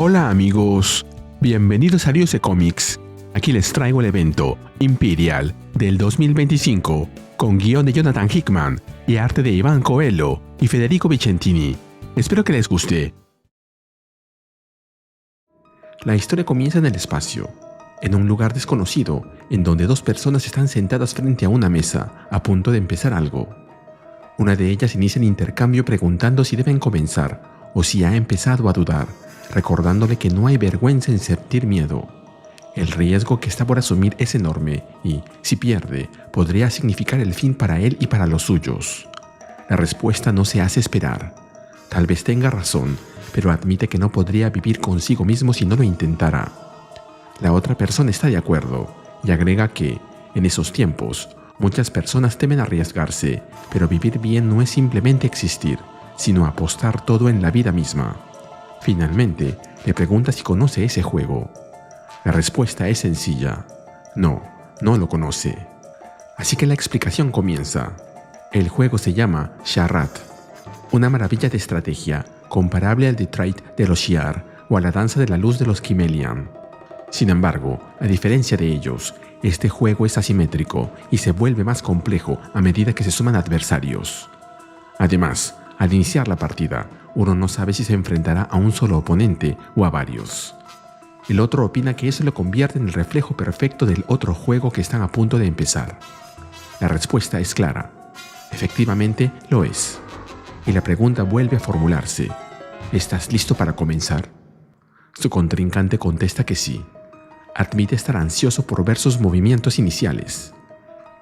Hola amigos, bienvenidos a Riose Comics. Aquí les traigo el evento Imperial del 2025 con guión de Jonathan Hickman y arte de Iván Coelho y Federico Vicentini. Espero que les guste. La historia comienza en el espacio, en un lugar desconocido, en donde dos personas están sentadas frente a una mesa, a punto de empezar algo. Una de ellas inicia el intercambio preguntando si deben comenzar o si ha empezado a dudar, recordándole que no hay vergüenza en sentir miedo. El riesgo que está por asumir es enorme y, si pierde, podría significar el fin para él y para los suyos. La respuesta no se hace esperar. Tal vez tenga razón, pero admite que no podría vivir consigo mismo si no lo intentara. La otra persona está de acuerdo y agrega que, en esos tiempos, muchas personas temen arriesgarse, pero vivir bien no es simplemente existir, sino apostar todo en la vida misma. Finalmente, le pregunta si conoce ese juego. La respuesta es sencilla. No lo conoce. Así que la explicación comienza. El juego se llama Charade, una maravilla de estrategia comparable al Detroit de los Shi'ar o a la danza de la luz de los Kimmelian. Sin embargo, a diferencia de ellos, este juego es asimétrico y se vuelve más complejo a medida que se suman adversarios. Además, al iniciar la partida, uno no sabe si se enfrentará a un solo oponente o a varios. El otro opina que eso lo convierte en el reflejo perfecto del otro juego que están a punto de empezar. La respuesta es clara. Efectivamente, lo es. Y la pregunta vuelve a formularse. ¿Estás listo para comenzar? Su contrincante contesta que sí. Admite estar ansioso por ver sus movimientos iniciales.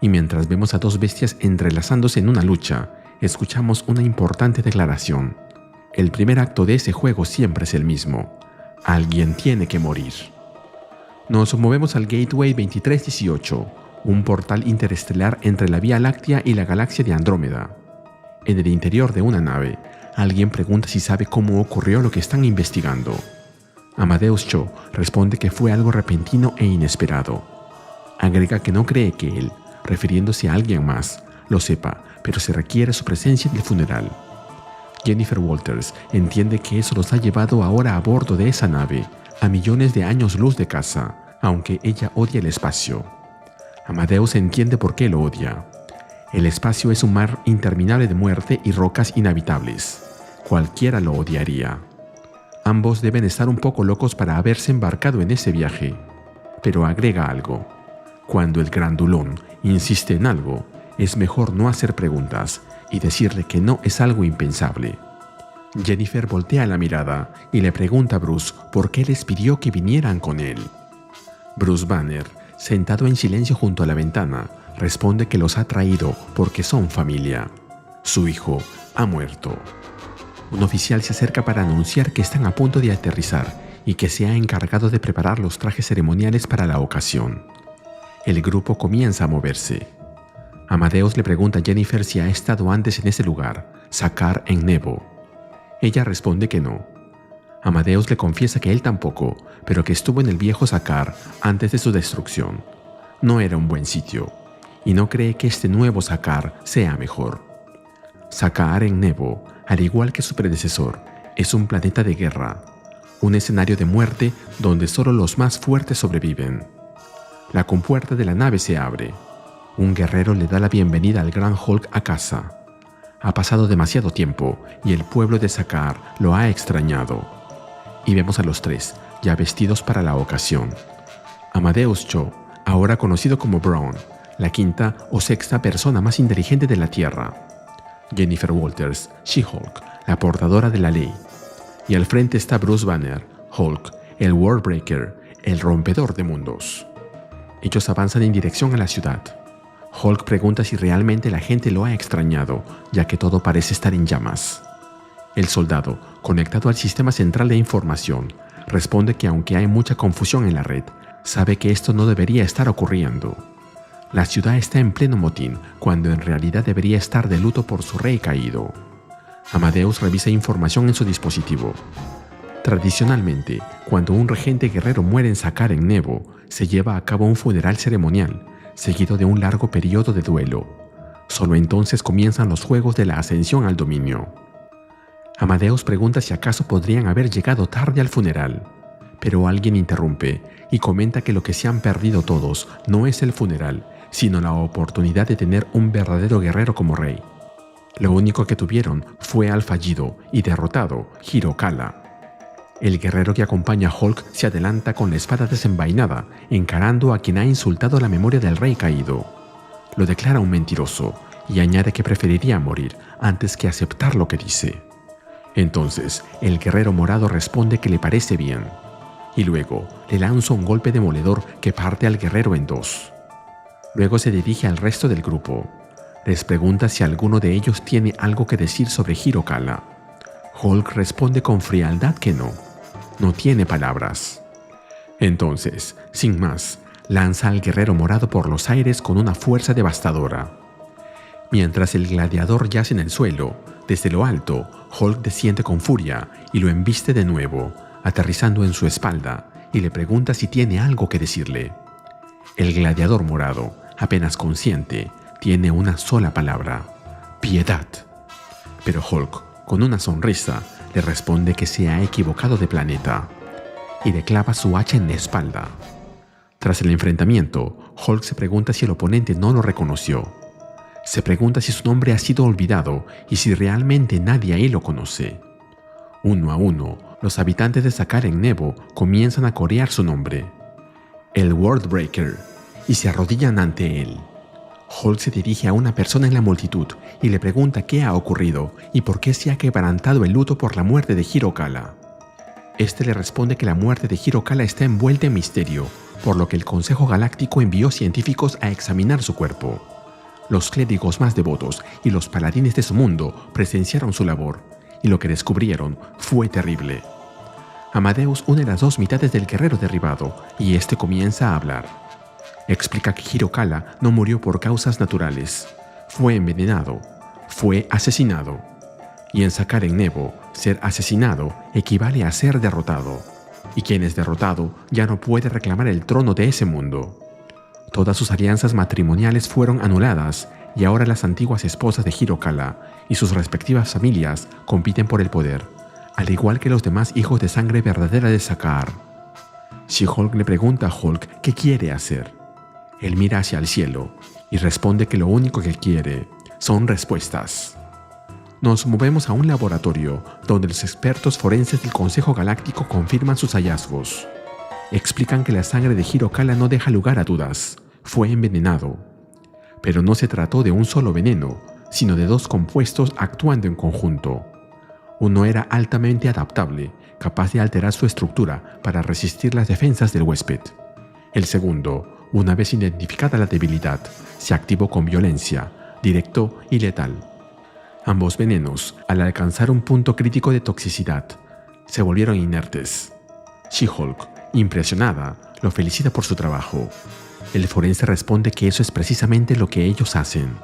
Y mientras vemos a dos bestias entrelazándose en una lucha, escuchamos una importante declaración. El primer acto de ese juego siempre es el mismo. Alguien tiene que morir. Nos movemos al Gateway 2318, un portal interestelar entre la Vía Láctea y la galaxia de Andrómeda. En el interior de una nave, alguien pregunta si sabe cómo ocurrió lo que están investigando. Amadeus Cho responde que fue algo repentino e inesperado. Agrega que no cree que él, refiriéndose a alguien más, lo sepa, pero se requiere su presencia en el funeral. Jennifer Walters entiende que eso los ha llevado ahora a bordo de esa nave, a millones de años luz de casa, aunque ella odia el espacio. Amadeus entiende por qué lo odia. El espacio es un mar interminable de muerte y rocas inhabitables. Cualquiera lo odiaría. Ambos deben estar un poco locos para haberse embarcado en ese viaje. Pero agrega algo. Cuando el grandulón insiste en algo, es mejor no hacer preguntas y decirle que no es algo impensable. Jennifer voltea la mirada y le pregunta a Bruce por qué les pidió que vinieran con él. Bruce Banner, sentado en silencio junto a la ventana, responde que los ha traído porque son familia. Su hijo ha muerto. Un oficial se acerca para anunciar que están a punto de aterrizar y que se ha encargado de preparar los trajes ceremoniales para la ocasión. El grupo comienza a moverse. Amadeus le pregunta a Jennifer si ha estado antes en ese lugar, Sakaar en Nebo. Ella responde que no. Amadeus le confiesa que él tampoco, pero que estuvo en el viejo Sakaar antes de su destrucción. No era un buen sitio, y no cree que este nuevo Sakaar sea mejor. Sakaar en Nebo, al igual que su predecesor, es un planeta de guerra, un escenario de muerte donde solo los más fuertes sobreviven. La compuerta de la nave se abre. Un guerrero le da la bienvenida al Gran Hulk a casa. Ha pasado demasiado tiempo y el pueblo de Sakaar lo ha extrañado. Y vemos a los tres, ya vestidos para la ocasión. Amadeus Cho, ahora conocido como Brawn, la quinta o sexta persona más inteligente de la Tierra. Jennifer Walters, She-Hulk, la portadora de la ley. Y al frente está Bruce Banner, Hulk, el Worldbreaker, el rompedor de mundos. Ellos avanzan en dirección a la ciudad. Hulk pregunta si realmente la gente lo ha extrañado, ya que todo parece estar en llamas. El soldado, conectado al sistema central de información, responde que aunque hay mucha confusión en la red, sabe que esto no debería estar ocurriendo. La ciudad está en pleno motín, cuando en realidad debería estar de luto por su rey caído. Amadeus revisa información en su dispositivo. Tradicionalmente, cuando un regente guerrero muere en Sakaar en Nebo, se lleva a cabo un funeral ceremonial, seguido de un largo periodo de duelo. Solo entonces comienzan los juegos de la ascensión al dominio. Amadeus pregunta si acaso podrían haber llegado tarde al funeral, pero alguien interrumpe y comenta que lo que se han perdido todos no es el funeral, sino la oportunidad de tener un verdadero guerrero como rey. Lo único que tuvieron fue al fallido y derrotado Hirokala. El guerrero que acompaña a Hulk se adelanta con la espada desenvainada, encarando a quien ha insultado la memoria del rey caído. Lo declara un mentiroso y añade que preferiría morir antes que aceptar lo que dice. Entonces, el guerrero morado responde que le parece bien, y luego le lanza un golpe demoledor que parte al guerrero en dos. Luego se dirige al resto del grupo. Les pregunta si alguno de ellos tiene algo que decir sobre Hirokala. Hulk responde con frialdad que no tiene palabras. Entonces, sin más, lanza al guerrero morado por los aires con una fuerza devastadora. Mientras el gladiador yace en el suelo, desde lo alto, Hulk desciende con furia y lo embiste de nuevo, aterrizando en su espalda, y le pregunta si tiene algo que decirle. El gladiador morado, apenas consciente, tiene una sola palabra: piedad. Pero Hulk, con una sonrisa, le responde que se ha equivocado de planeta, y le clava su hacha en la espalda. Tras el enfrentamiento, Hulk se pregunta si el oponente no lo reconoció. Se pregunta si su nombre ha sido olvidado y si realmente nadie ahí lo conoce. Uno a uno, los habitantes de Sakaren Nebo comienzan a corear su nombre, el Worldbreaker, y se arrodillan ante él. Hulk se dirige a una persona en la multitud y le pregunta qué ha ocurrido y por qué se ha quebrantado el luto por la muerte de Hirokala. Este le responde que la muerte de Hirokala está envuelta en misterio, por lo que el Consejo Galáctico envió científicos a examinar su cuerpo. Los clérigos más devotos y los paladines de su mundo presenciaron su labor, y lo que descubrieron fue terrible. Amadeus une las dos mitades del guerrero derribado y este comienza a hablar. Explica que Hirokala no murió por causas naturales, fue envenenado, fue asesinado. Y en Sakaren Nebo, ser asesinado equivale a ser derrotado, y quien es derrotado ya no puede reclamar el trono de ese mundo. Todas sus alianzas matrimoniales fueron anuladas y ahora las antiguas esposas de Hirokala y sus respectivas familias compiten por el poder, al igual que los demás hijos de sangre verdadera de Sakaar. She-Hulk le pregunta a Hulk qué quiere hacer. Él mira hacia el cielo y responde que lo único que quiere son respuestas. Nos movemos a un laboratorio donde los expertos forenses del Consejo Galáctico confirman sus hallazgos. Explican que la sangre de Hirokala no deja lugar a dudas, fue envenenado. Pero no se trató de un solo veneno, sino de dos compuestos actuando en conjunto. Uno era altamente adaptable, capaz de alterar su estructura para resistir las defensas del huésped. El segundo, una vez identificada la debilidad, se activó con violencia, directo y letal. Ambos venenos, al alcanzar un punto crítico de toxicidad, se volvieron inertes. She-Hulk, impresionada, lo felicita por su trabajo. El forense responde que eso es precisamente lo que ellos hacen.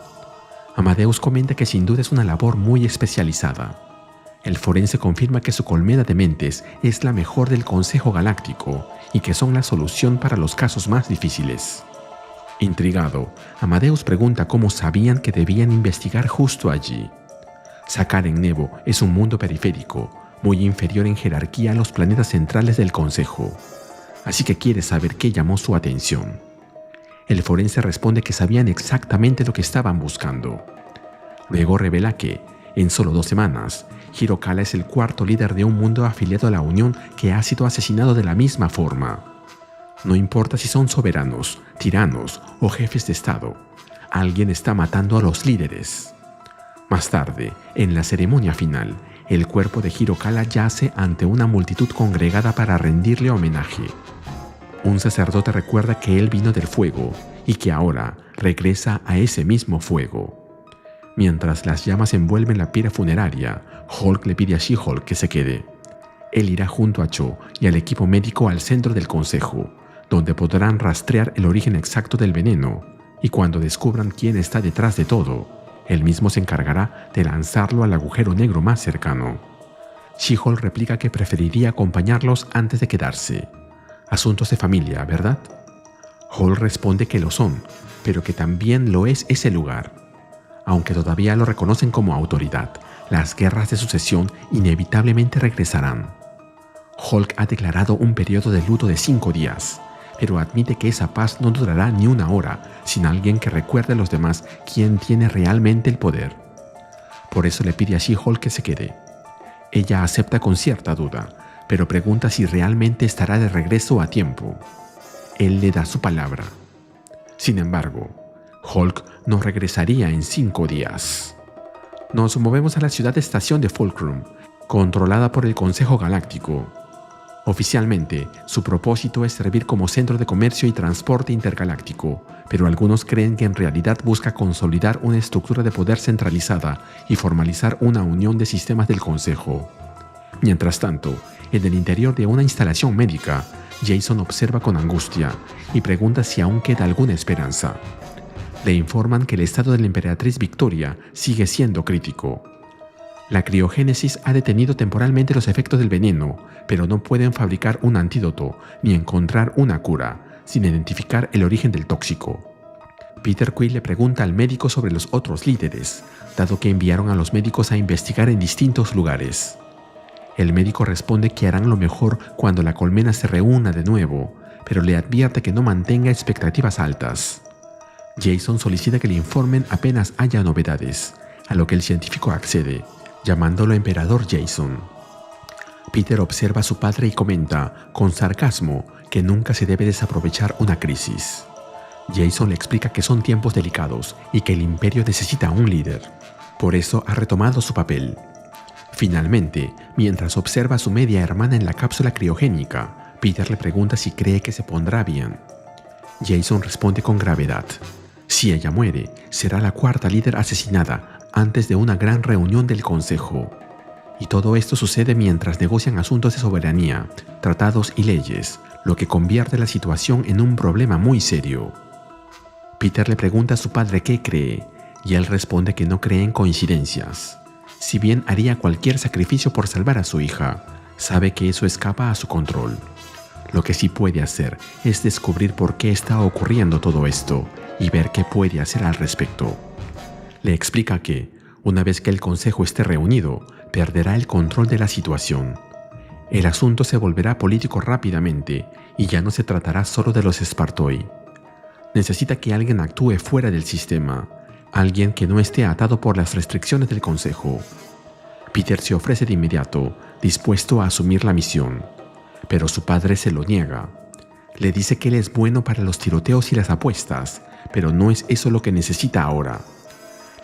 Amadeus comenta que sin duda es una labor muy especializada. El forense confirma que su colmena de mentes es la mejor del Consejo Galáctico y que son la solución para los casos más difíciles. Intrigado, Amadeus pregunta cómo sabían que debían investigar justo allí. Sakaren Nebo es un mundo periférico, muy inferior en jerarquía a los planetas centrales del Consejo, así que quiere saber qué llamó su atención. El forense responde que sabían exactamente lo que estaban buscando. Luego revela que, en solo 2 semanas, Hirokala es el cuarto líder de un mundo afiliado a la Unión que ha sido asesinado de la misma forma. No importa si son soberanos, tiranos o jefes de Estado, alguien está matando a los líderes. Más tarde, en la ceremonia final, el cuerpo de Hirokala yace ante una multitud congregada para rendirle homenaje. Un sacerdote recuerda que él vino del fuego y que ahora regresa a ese mismo fuego. Mientras las llamas envuelven la pira funeraria, Hulk le pide a She-Hulk que se quede. Él irá junto a Cho y al equipo médico al centro del consejo, donde podrán rastrear el origen exacto del veneno, y cuando descubran quién está detrás de todo, él mismo se encargará de lanzarlo al agujero negro más cercano. She-Hulk replica que preferiría acompañarlos antes de quedarse. Asuntos de familia, ¿verdad? Hulk responde que lo son, pero que también lo es ese lugar. Aunque todavía lo reconocen como autoridad, las guerras de sucesión inevitablemente regresarán. Hulk ha declarado un periodo de luto de 5 días, pero admite que esa paz no durará ni una hora sin alguien que recuerde a los demás quién tiene realmente el poder. Por eso le pide a She-Hulk que se quede. Ella acepta con cierta duda, pero pregunta si realmente estará de regreso a tiempo. Él le da su palabra. Sin embargo, Hulk no regresaría en 5 días. Nos movemos a la ciudad-estación de Fulcrum, controlada por el Consejo Galáctico. Oficialmente, su propósito es servir como centro de comercio y transporte intergaláctico, pero algunos creen que en realidad busca consolidar una estructura de poder centralizada y formalizar una unión de sistemas del Consejo. Mientras tanto, en el interior de una instalación médica, Jason observa con angustia y pregunta si aún queda alguna esperanza. Le informan que el estado de la emperatriz Victoria sigue siendo crítico. La criogénesis ha detenido temporalmente los efectos del veneno, pero no pueden fabricar un antídoto ni encontrar una cura, sin identificar el origen del tóxico. Peter Quill le pregunta al médico sobre los otros líderes, dado que enviaron a los médicos a investigar en distintos lugares. El médico responde que harán lo mejor cuando la colmena se reúna de nuevo, pero le advierte que no mantenga expectativas altas. Jason solicita que le informen apenas haya novedades, a lo que el científico accede, llamándolo Emperador Jason. Peter observa a su padre y comenta, con sarcasmo, que nunca se debe desaprovechar una crisis. Jason le explica que son tiempos delicados y que el imperio necesita un líder. Por eso ha retomado su papel. Finalmente, mientras observa a su media hermana en la cápsula criogénica, Peter le pregunta si cree que se pondrá bien. Jason responde con gravedad. Si ella muere, será la 4ª líder asesinada antes de una gran reunión del Consejo. Y todo esto sucede mientras negocian asuntos de soberanía, tratados y leyes, lo que convierte la situación en un problema muy serio. Peter le pregunta a su padre qué cree, y él responde que no cree en coincidencias. Si bien haría cualquier sacrificio por salvar a su hija, sabe que eso escapa a su control. Lo que sí puede hacer es descubrir por qué está ocurriendo todo esto y ver qué puede hacer al respecto. Le explica que, una vez que el Consejo esté reunido, perderá el control de la situación. El asunto se volverá político rápidamente y ya no se tratará solo de los Spartoi. Necesita que alguien actúe fuera del sistema, alguien que no esté atado por las restricciones del Consejo. Peter se ofrece de inmediato, dispuesto a asumir la misión, pero su padre se lo niega. Le dice que él es bueno para los tiroteos y las apuestas, pero no es eso lo que necesita ahora.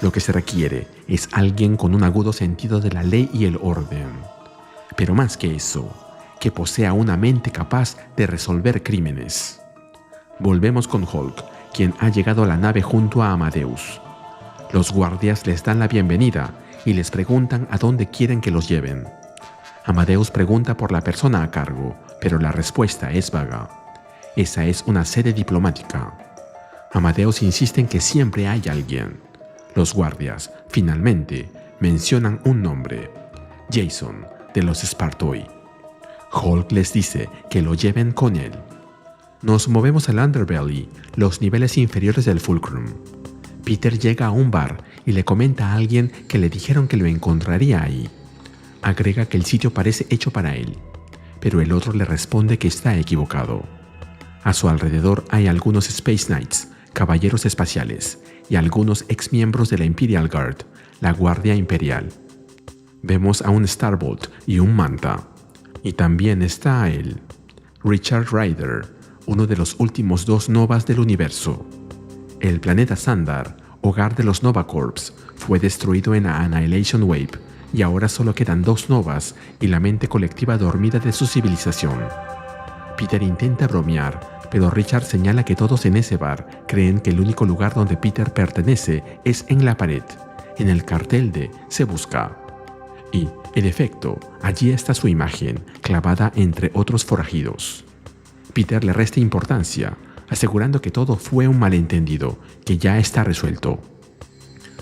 Lo que se requiere es alguien con un agudo sentido de la ley y el orden. Pero más que eso, que posea una mente capaz de resolver crímenes. Volvemos con Hulk, quien ha llegado a la nave junto a Amadeus. Los guardias les dan la bienvenida y les preguntan a dónde quieren que los lleven. Amadeus pregunta por la persona a cargo, pero la respuesta es vaga. Esa es una sede diplomática. Amadeus insiste en que siempre hay alguien. Los guardias, finalmente, mencionan un nombre: Jason, de los Spartoi. Hulk les dice que lo lleven con él. Nos movemos al Underbelly, los niveles inferiores del Fulcrum. Peter llega a un bar y le comenta a alguien que le dijeron que lo encontraría ahí. Agrega que el sitio parece hecho para él, pero el otro le responde que está equivocado. A su alrededor hay algunos Space Knights, caballeros espaciales, y algunos exmiembros de la Imperial Guard, la Guardia Imperial. Vemos a un Starbolt y un Manta. Y también está él, Richard Rider, uno de los últimos 2 Novas del universo. El planeta Sandar, hogar de los Nova Corps, fue destruido en la Annihilation Wave y ahora solo quedan 2 Novas y la mente colectiva dormida de su civilización. Peter intenta bromear, pero Richard señala que todos en ese bar creen que el único lugar donde Peter pertenece es en la pared, en el cartel de Se Busca. Y, en efecto, allí está su imagen, clavada entre otros forajidos. Peter le resta importancia, asegurando que todo fue un malentendido, que ya está resuelto.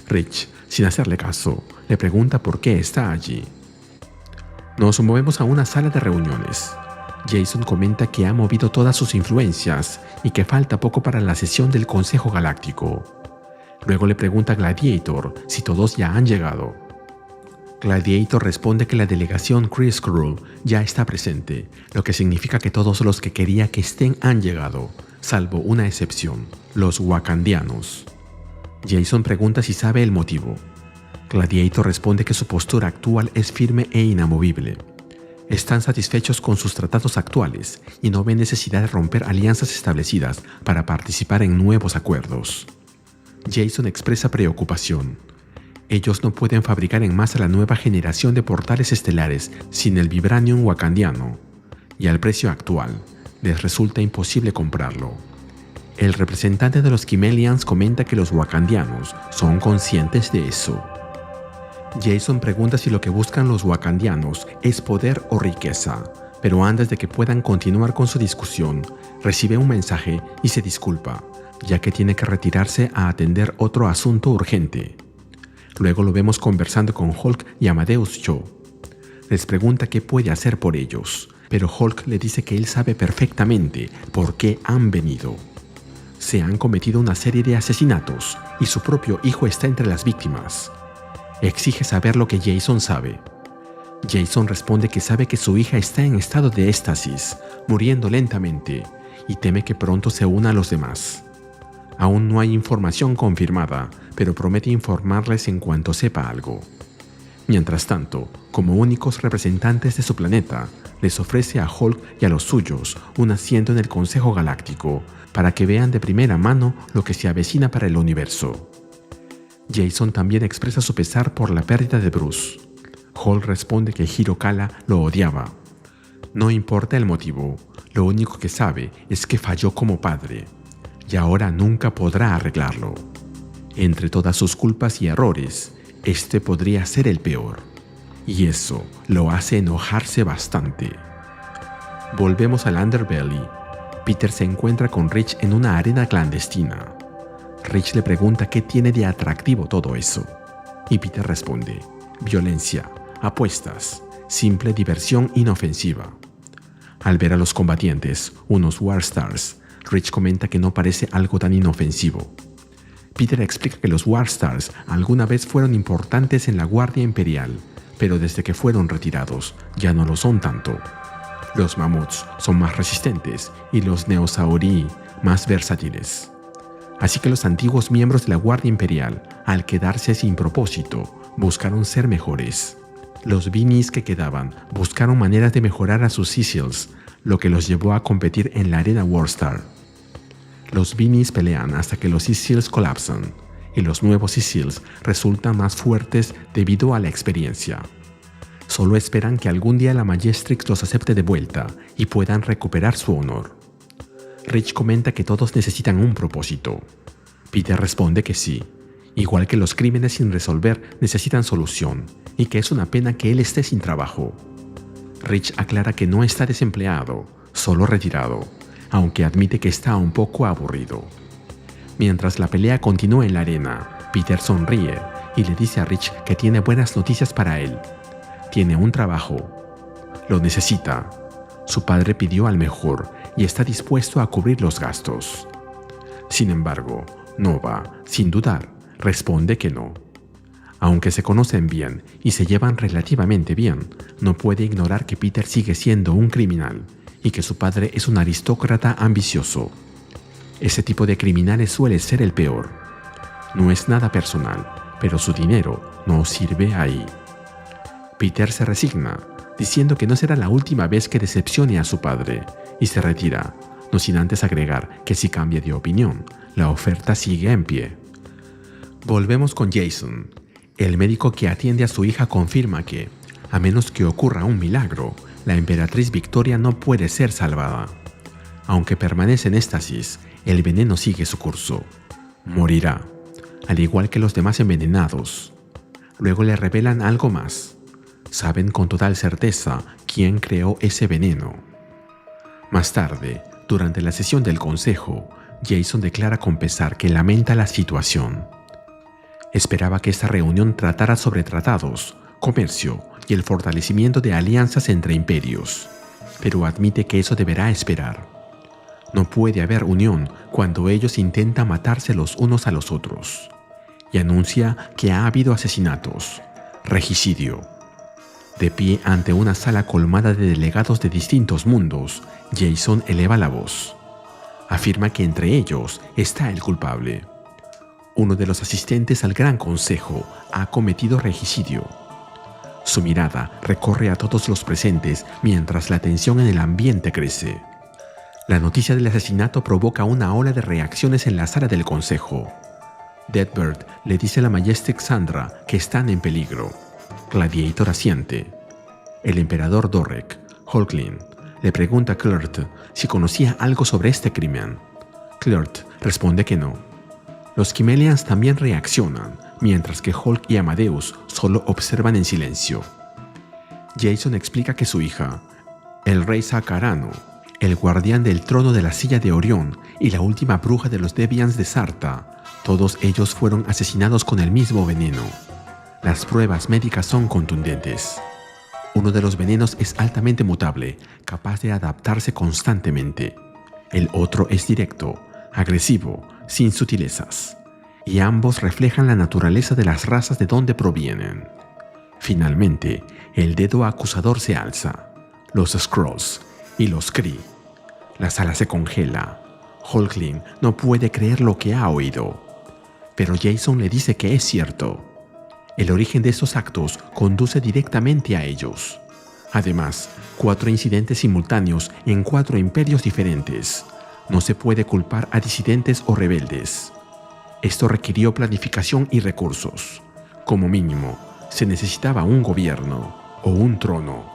Rich, sin hacerle caso, le pregunta por qué está allí. Nos movemos a una sala de reuniones. Jason comenta que ha movido todas sus influencias y que falta poco para la sesión del Consejo Galáctico. Luego le pregunta a Gladiator si todos ya han llegado. Gladiator responde que la delegación Kree Skrull ya está presente, lo que significa que todos los que quería que estén han llegado, salvo una excepción, los wakandianos. Jason pregunta si sabe el motivo. Gladiator responde que su postura actual es firme e inamovible. Están satisfechos con sus tratados actuales y no ven necesidad de romper alianzas establecidas para participar en nuevos acuerdos. Jason expresa preocupación. Ellos no pueden fabricar en masa la nueva generación de portales estelares sin el vibranium wakandiano, y al precio actual les resulta imposible comprarlo. El representante de los Kimmelians comenta que los wakandianos son conscientes de eso. Jason pregunta si lo que buscan los wakandianos es poder o riqueza, pero antes de que puedan continuar con su discusión, recibe un mensaje y se disculpa, ya que tiene que retirarse a atender otro asunto urgente. Luego lo vemos conversando con Hulk y Amadeus Cho. Les pregunta qué puede hacer por ellos, pero Hulk le dice que él sabe perfectamente por qué han venido. Se han cometido una serie de asesinatos y su propio hijo está entre las víctimas. Exige saber lo que Jason sabe. Jason responde que sabe que su hija está en estado de éxtasis, muriendo lentamente, y teme que pronto se una a los demás. Aún no hay información confirmada, pero promete informarles en cuanto sepa algo. Mientras tanto, como únicos representantes de su planeta, les ofrece a Hulk y a los suyos un asiento en el Consejo Galáctico para que vean de primera mano lo que se avecina para el universo. Jason también expresa su pesar por la pérdida de Bruce. Hulk responde que Hiro Kala lo odiaba. No importa el motivo, lo único que sabe es que falló como padre, y ahora nunca podrá arreglarlo. Entre todas sus culpas y errores, este podría ser el peor, y eso lo hace enojarse bastante. Volvemos al Underbelly. Peter se encuentra con Rich en una arena clandestina. Rich le pregunta qué tiene de atractivo todo eso, y Peter responde: violencia, apuestas, simple diversión inofensiva. Al ver a los combatientes, unos War Stars, Rich comenta que no parece algo tan inofensivo. Peter explica que los War Stars alguna vez fueron importantes en la Guardia Imperial, pero desde que fueron retirados ya no lo son tanto. Los mamuts son más resistentes y los Neosaurii más versátiles. Así que los antiguos miembros de la Guardia Imperial, al quedarse sin propósito, buscaron ser mejores. Los Beanies que quedaban buscaron maneras de mejorar a sus Sicils, lo que los llevó a competir en la arena Warstar. Los Beanies pelean hasta que los Sicils colapsan, y los nuevos Sicils resultan más fuertes debido a la experiencia. Solo esperan que algún día la Majestrix los acepte de vuelta y puedan recuperar su honor. Rich comenta que todos necesitan un propósito. Peter responde que sí, igual que los crímenes sin resolver necesitan solución, y que es una pena que él esté sin trabajo. Rich aclara que no está desempleado, solo retirado, aunque admite que está un poco aburrido. Mientras la pelea continúa en la arena, Peter sonríe y le dice a Rich que tiene buenas noticias para él. Tiene un trabajo. Lo necesita. Su padre pidió al mejor y está dispuesto a cubrir los gastos. Sin embargo, Nova, sin dudar, responde que no. Aunque se conocen bien y se llevan relativamente bien, no puede ignorar que Peter sigue siendo un criminal y que su padre es un aristócrata ambicioso. Ese tipo de criminales suele ser el peor. No es nada personal, pero su dinero no sirve ahí. Peter se resigna, diciendo que no será la última vez que decepcione a su padre, y se retira, no sin antes agregar que si cambia de opinión, la oferta sigue en pie. Volvemos con Jason. El médico que atiende a su hija confirma que, a menos que ocurra un milagro, la emperatriz Victoria no puede ser salvada. Aunque permanece en éxtasis, el veneno sigue su curso. Morirá, al igual que los demás envenenados. Luego le revelan algo más. Saben con total certeza quién creó ese veneno. Más tarde, durante la sesión del consejo, Jason declara con pesar que lamenta la situación. Esperaba que esta reunión tratara sobre tratados, comercio y el fortalecimiento de alianzas entre imperios, pero admite que eso deberá esperar. No puede haber unión cuando ellos intentan matarse los unos a los otros, y anuncia que ha habido asesinatos, Regicidio. De pie ante una sala colmada de delegados de distintos mundos, Jason eleva la voz. Afirma que entre ellos está el culpable. Uno de los asistentes al Gran Consejo ha cometido regicidio. Su mirada recorre a todos los presentes mientras la tensión en el ambiente crece. La noticia del asesinato provoca una ola de reacciones en la sala del consejo. Deadbird le dice a la Majestic Sandra que están en peligro. Gladiator asiente. El emperador Dorek, Hulkling, le pregunta a Kl'rt si conocía algo sobre este crimen. Kl'rt responde que no. Los Kimmelians también reaccionan, mientras que Hulk y Amadeus solo observan en silencio. Jason explica que su hija, el rey Sacarano, el guardián del trono de la silla de Orión y la última bruja de los Deviants de Sarta, todos ellos fueron asesinados con el mismo veneno. Las pruebas médicas son contundentes. Uno de los venenos es altamente mutable, capaz de adaptarse constantemente. El otro es directo, agresivo, sin sutilezas. Y ambos reflejan la naturaleza de las razas de donde provienen. Finalmente, el dedo acusador se alza. Los Skrulls y los Kree. La sala se congela. Hulkling no puede creer lo que ha oído. Pero Jason le dice que es cierto. El origen de estos actos conduce directamente a ellos. Además, 4 incidentes simultáneos en 4 imperios diferentes. No se puede culpar a disidentes o rebeldes. Esto requirió planificación y recursos. Como mínimo, se necesitaba un gobierno o un trono.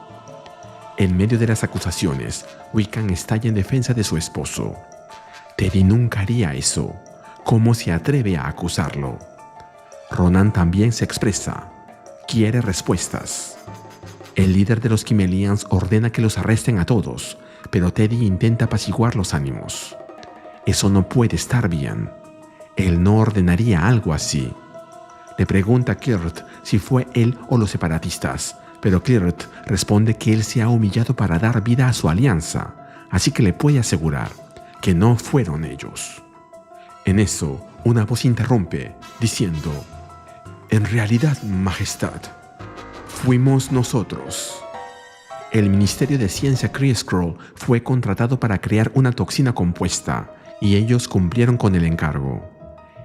En medio de las acusaciones, Wiccan estalla en defensa de su esposo. Teddy nunca haría eso. ¿Cómo se atreve a acusarlo? Ronan también se expresa. Quiere respuestas. El líder de los Kimmelians ordena que los arresten a todos, pero Teddy intenta apaciguar los ánimos. Eso no puede estar bien. Él no ordenaría algo así. Le pregunta a Kl'rt si fue él o los separatistas, pero Kl'rt responde que él se ha humillado para dar vida a su alianza, así que le puede asegurar que no fueron ellos. En eso, una voz interrumpe, diciendo: «En realidad, Majestad, fuimos nosotros». El Ministerio de Ciencia Kree-Skrull fue contratado para crear una toxina compuesta, y ellos cumplieron con el encargo.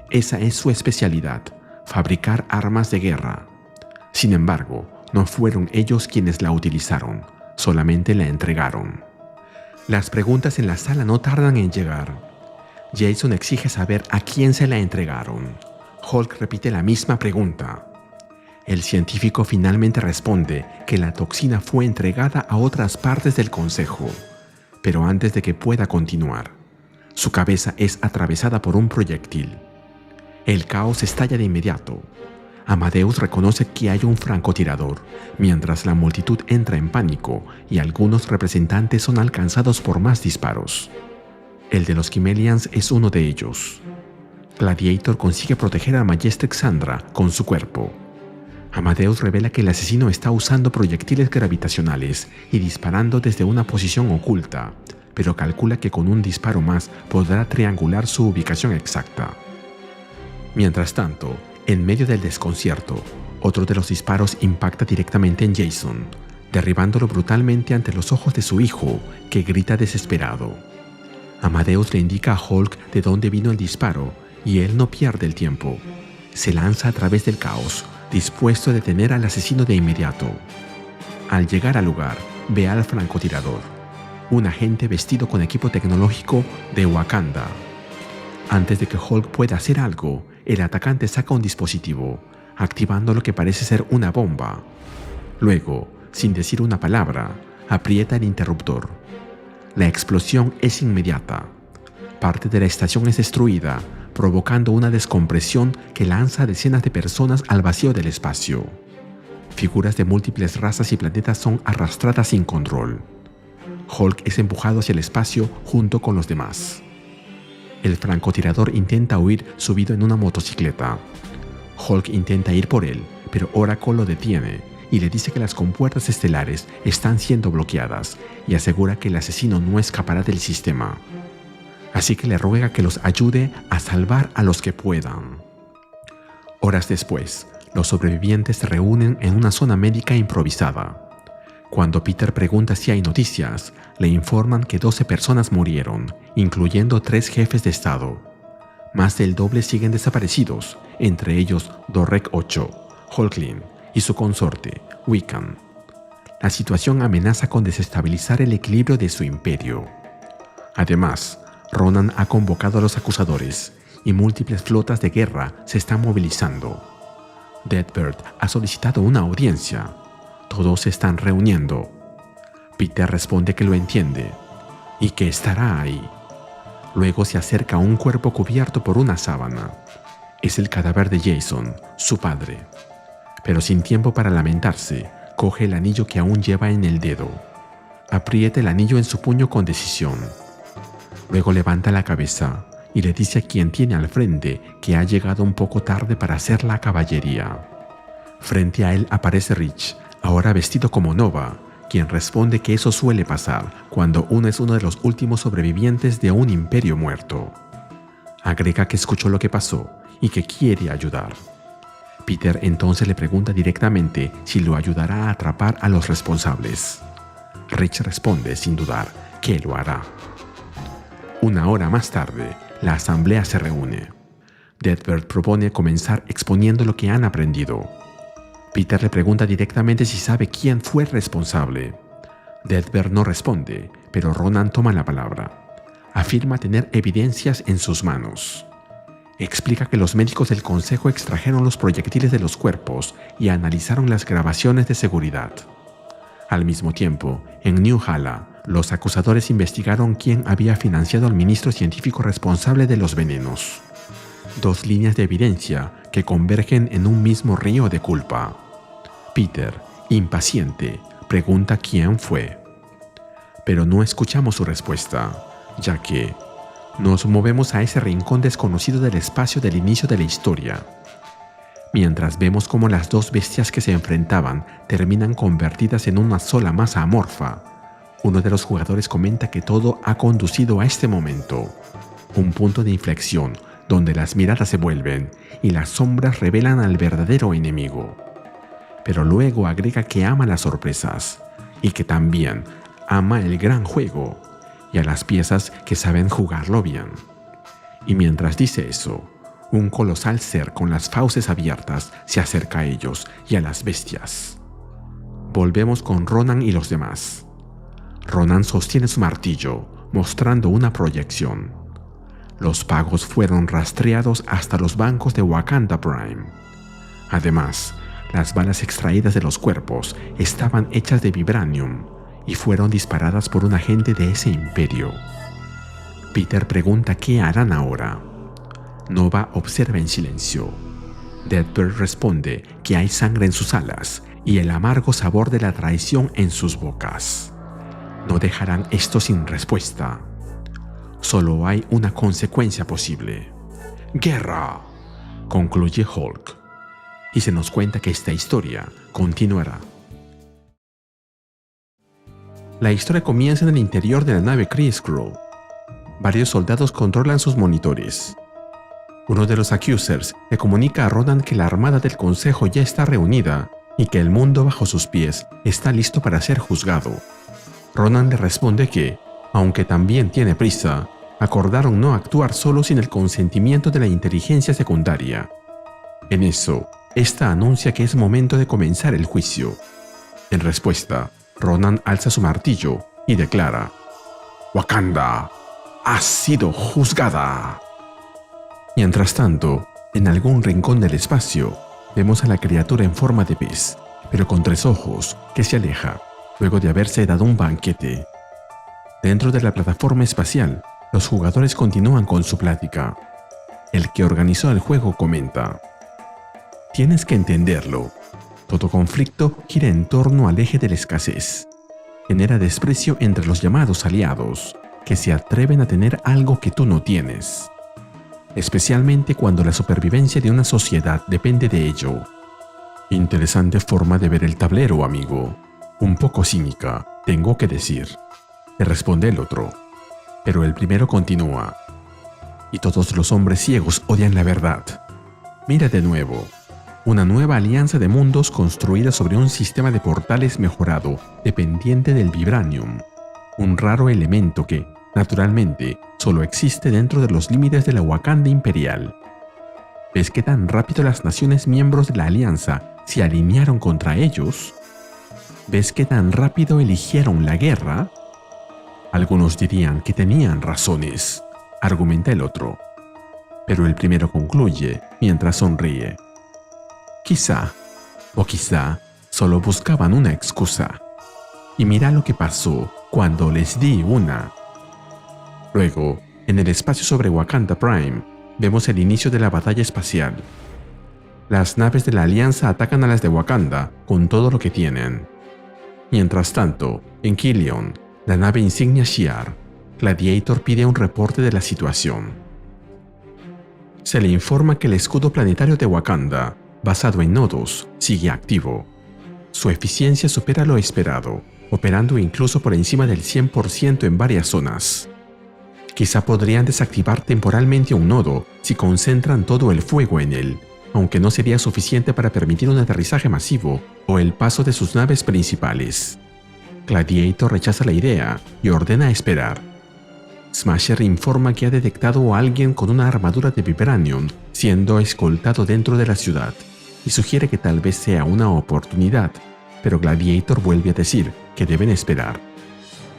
Esa es su especialidad, fabricar armas de guerra. Sin embargo, no fueron ellos quienes la utilizaron, solamente la entregaron. Las preguntas en la sala no tardan en llegar. Jason exige saber a quién se la entregaron. Hulk repite la misma pregunta. El científico finalmente responde que la toxina fue entregada a otras partes del consejo, pero antes de que pueda continuar, su cabeza es atravesada por un proyectil. El caos estalla de inmediato. Amadeus reconoce que hay un francotirador, mientras la multitud entra en pánico y algunos representantes son alcanzados por más disparos. El de los Kimmelians es uno de ellos. Gladiator consigue proteger a Majestic Sandra con su cuerpo. Amadeus revela que el asesino está usando proyectiles gravitacionales y disparando desde una posición oculta, pero calcula que con un disparo más podrá triangular su ubicación exacta. Mientras tanto, en medio del desconcierto, otro de los disparos impacta directamente en Jason, derribándolo brutalmente ante los ojos de su hijo, que grita desesperado. Amadeus le indica a Hulk de dónde vino el disparo, y él no pierde el tiempo. Se lanza a través del caos, dispuesto a detener al asesino de inmediato. Al llegar al lugar, ve al francotirador, un agente vestido con equipo tecnológico de Wakanda. Antes de que Hulk pueda hacer algo, el atacante saca un dispositivo, activando lo que parece ser una bomba. Luego, sin decir una palabra, aprieta el interruptor. La explosión es inmediata. Parte de la estación es destruida, provocando una descompresión que lanza a decenas de personas al vacío del espacio. Figuras de múltiples razas y planetas son arrastradas sin control. Hulk es empujado hacia el espacio junto con los demás. El francotirador intenta huir subido en una motocicleta. Hulk intenta ir por él, pero Oracle lo detiene y le dice que las compuertas estelares están siendo bloqueadas y asegura que el asesino no escapará del sistema. Así que le ruega que los ayude a salvar a los que puedan. Horas después, los sobrevivientes se reúnen en una zona médica improvisada. Cuando Peter pregunta si hay noticias, le informan que 12 personas murieron, incluyendo 3 jefes de estado. Más del doble siguen desaparecidos, entre ellos Dorrek 8, Hulkling y su consorte, Wiccan. La situación amenaza con desestabilizar el equilibrio de su imperio. Además, Ronan ha convocado a los acusadores y múltiples flotas de guerra se están movilizando. Deadbird ha solicitado una audiencia. Todos se están reuniendo. Peter responde que lo entiende y que estará ahí. Luego se acerca a un cuerpo cubierto por una sábana. Es el cadáver de Jason, su padre. Pero sin tiempo para lamentarse, coge el anillo que aún lleva en el dedo. Aprieta el anillo en su puño con decisión. Luego levanta la cabeza y le dice a quien tiene al frente que ha llegado un poco tarde para hacer la caballería. Frente a él aparece Rich, ahora vestido como Nova, quien responde que eso suele pasar cuando uno es uno de los últimos sobrevivientes de un imperio muerto. Agrega que escuchó lo que pasó y que quiere ayudar. Peter entonces le pregunta directamente si lo ayudará a atrapar a los responsables. Rich responde sin dudar que lo hará. Una hora más tarde, la asamblea se reúne. Deadbird propone comenzar exponiendo lo que han aprendido. Peter le pregunta directamente si sabe quién fue el responsable. Deadbird no responde, pero Ronan toma la palabra. Afirma tener evidencias en sus manos. Explica que los médicos del consejo extrajeron los proyectiles de los cuerpos y analizaron las grabaciones de seguridad. Al mismo tiempo, en New Hala, los acusadores investigaron quién había financiado al ministro científico responsable de los venenos. 2 líneas de evidencia que convergen en un mismo río de culpa. Peter, impaciente, pregunta quién fue. Pero no escuchamos su respuesta, ya que nos movemos a ese rincón desconocido del espacio del inicio de la historia. Mientras vemos cómo las 2 bestias que se enfrentaban terminan convertidas en una sola masa amorfa, uno de los jugadores comenta que todo ha conducido a este momento, un punto de inflexión donde las miradas se vuelven y las sombras revelan al verdadero enemigo. Pero luego agrega que ama las sorpresas y que también ama el gran juego y a las piezas que saben jugarlo bien. Y mientras dice eso, un colosal ser con las fauces abiertas se acerca a ellos y a las bestias. Volvemos con Ronan y los demás. Ronan sostiene su martillo, mostrando una proyección. Los pagos fueron rastreados hasta los bancos de Wakanda Prime. Además, las balas extraídas de los cuerpos estaban hechas de vibranium y fueron disparadas por un agente de ese imperio. Peter pregunta qué harán ahora. Nova observa en silencio. Deadbird responde que hay sangre en sus alas y el amargo sabor de la traición en sus bocas. No dejarán esto sin respuesta. Solo hay una consecuencia posible. ¡Guerra!, concluye Hulk. Y se nos cuenta que esta historia continuará. La historia comienza en el interior de la nave Kree Skrull. Varios soldados controlan sus monitores. Uno de los Accusers le comunica a Ronan que la armada del Consejo ya está reunida y que el mundo bajo sus pies está listo para ser juzgado. Ronan le responde que, aunque también tiene prisa, acordaron no actuar solo sin el consentimiento de la inteligencia secundaria. En eso, esta anuncia que es momento de comenzar el juicio. En respuesta, Ronan alza su martillo y declara: «Wakanda ha sido juzgada». Mientras tanto, en algún rincón del espacio, vemos a la criatura en forma de pez, pero con 3 ojos, que se aleja, luego de haberse dado un banquete. Dentro de la plataforma espacial, los jugadores continúan con su plática. El que organizó el juego comenta: «Tienes que entenderlo. Todo conflicto gira en torno al eje de la escasez. Genera desprecio entre los llamados aliados, que se atreven a tener algo que tú no tienes. Especialmente cuando la supervivencia de una sociedad depende de ello». Interesante forma de ver el tablero, amigo. Un poco cínica, tengo que decir. Le responde el otro. Pero el primero continúa: «Y todos los hombres ciegos odian la verdad. Mira de nuevo. una nueva alianza de mundos construida sobre un sistema de portales mejorado, dependiente del vibranium, un raro elemento que, naturalmente, solo existe dentro de los límites de la Wakanda imperial. ¿Ves qué tan rápido las naciones miembros de la alianza se alinearon contra ellos? ¿Ves qué tan rápido eligieron la guerra? Algunos dirían que tenían razones, argumenta el otro. Pero el primero concluye mientras sonríe. Quizá, o quizá, solo buscaban una excusa. Y mira lo que pasó cuando les di una. Luego, en el espacio sobre Wakanda Prime, vemos el inicio de la batalla espacial. Las naves de la Alianza atacan a las de Wakanda con todo lo que tienen. Mientras tanto, en Killion, la nave insignia Shi'ar, Gladiator pide un reporte de la situación. Se le informa que el escudo planetario de Wakanda, basado en nodos, sigue activo. Su eficiencia supera lo esperado, operando incluso por encima del 100% en varias zonas. Quizá podrían desactivar temporalmente un nodo si concentran todo el fuego en él, aunque no sería suficiente para permitir un aterrizaje masivo o el paso de sus naves principales. Gladiator rechaza la idea y ordena esperar. Smasher informa que ha detectado a alguien con una armadura de vibranium siendo escoltado dentro de la ciudad y sugiere que tal vez sea una oportunidad, pero Gladiator vuelve a decir que deben esperar.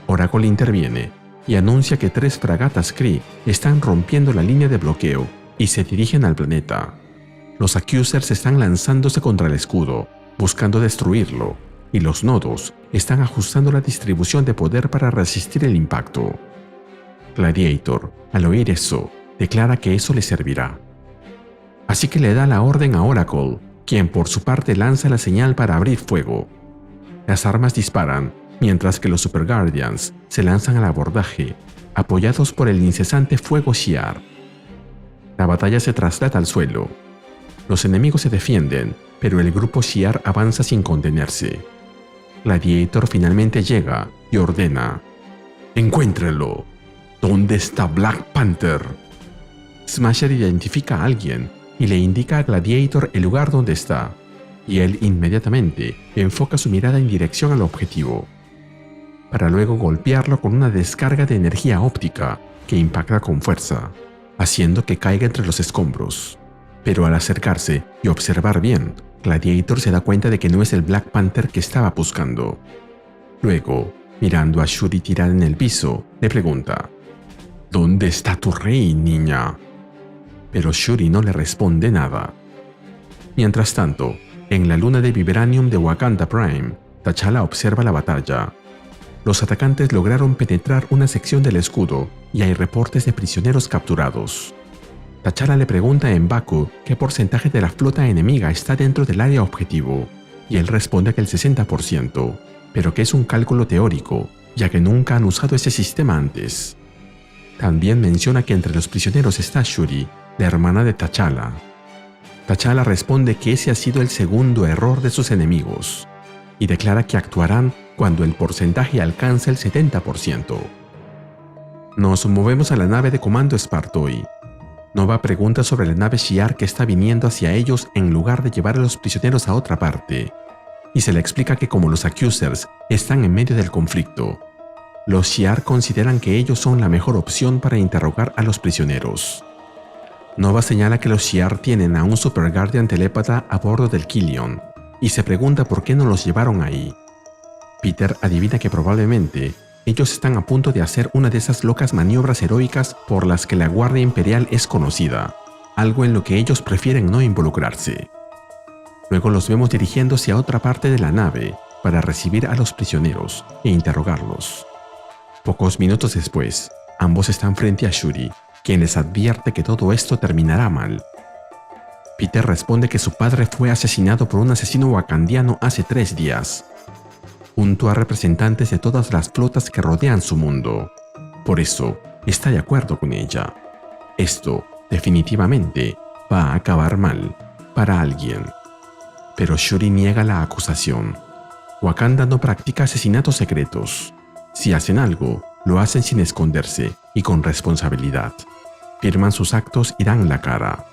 Oracle interviene y anuncia que 3 fragatas Kree están rompiendo la línea de bloqueo y se dirigen al planeta. Los Accusers están lanzándose contra el escudo, buscando destruirlo, y los nodos están ajustando la distribución de poder para resistir el impacto. Gladiator, al oír eso, declara que eso le servirá. Así que le da la orden a Oracle, quien por su parte lanza la señal para abrir fuego. Las armas disparan, mientras que los Super Guardians se lanzan al abordaje, apoyados por el incesante fuego Shi'ar. La batalla se traslada al suelo. Los enemigos se defienden, pero el grupo Shi'ar avanza sin contenerse. Gladiator finalmente llega y ordena: ¡encuéntrenlo! ¿Dónde está Black Panther? Smasher identifica a alguien y le indica a Gladiator el lugar donde está, y él inmediatamente enfoca su mirada en dirección al objetivo, para luego golpearlo con una descarga de energía óptica que impacta con fuerza, haciendo que caiga entre los escombros. Pero al acercarse y observar bien, Gladiator se da cuenta de que no es el Black Panther que estaba buscando. Luego, mirando a Shuri tirada en el piso, le pregunta: ¿dónde está tu rey, niña? Pero Shuri no le responde nada. Mientras tanto, en la luna de vibranium de Wakanda Prime, T'Challa observa la batalla. Los atacantes lograron penetrar una sección del escudo y hay reportes de prisioneros capturados. T'Challa le pregunta a M'Baku qué porcentaje de la flota enemiga está dentro del área objetivo, y él responde que el 60%, pero que es un cálculo teórico, ya que nunca han usado ese sistema antes. También menciona que entre los prisioneros está Shuri, la hermana de T'Challa. T'Challa responde que ese ha sido el segundo error de sus enemigos, y declara que actuarán cuando el porcentaje alcance el 70%. Nos movemos a la nave de comando Spartoi. Nova pregunta sobre la nave Shi'ar que está viniendo hacia ellos en lugar de llevar a los prisioneros a otra parte, y se le explica que como los Accusers están en medio del conflicto, los Shi'ar consideran que ellos son la mejor opción para interrogar a los prisioneros. Nova señala que los Shi'ar tienen a un Super Guardian telépata a bordo del Killion, y se pregunta por qué no los llevaron ahí. Peter adivina que probablemente ellos están a punto de hacer una de esas locas maniobras heroicas por las que la Guardia Imperial es conocida, algo en lo que ellos prefieren no involucrarse. Luego los vemos dirigiéndose a otra parte de la nave para recibir a los prisioneros e interrogarlos. Pocos minutos después, ambos están frente a Shuri, quien les advierte que todo esto terminará mal. Peter responde que su padre fue asesinado por un asesino wakandiano hace 3 días, junto a representantes de todas las flotas que rodean su mundo. Por eso, está de acuerdo con ella. Esto, definitivamente, va a acabar mal, para alguien. Pero Shuri niega la acusación. Wakanda no practica asesinatos secretos. Si hacen algo, lo hacen sin esconderse y con responsabilidad. Firman sus actos y dan la cara.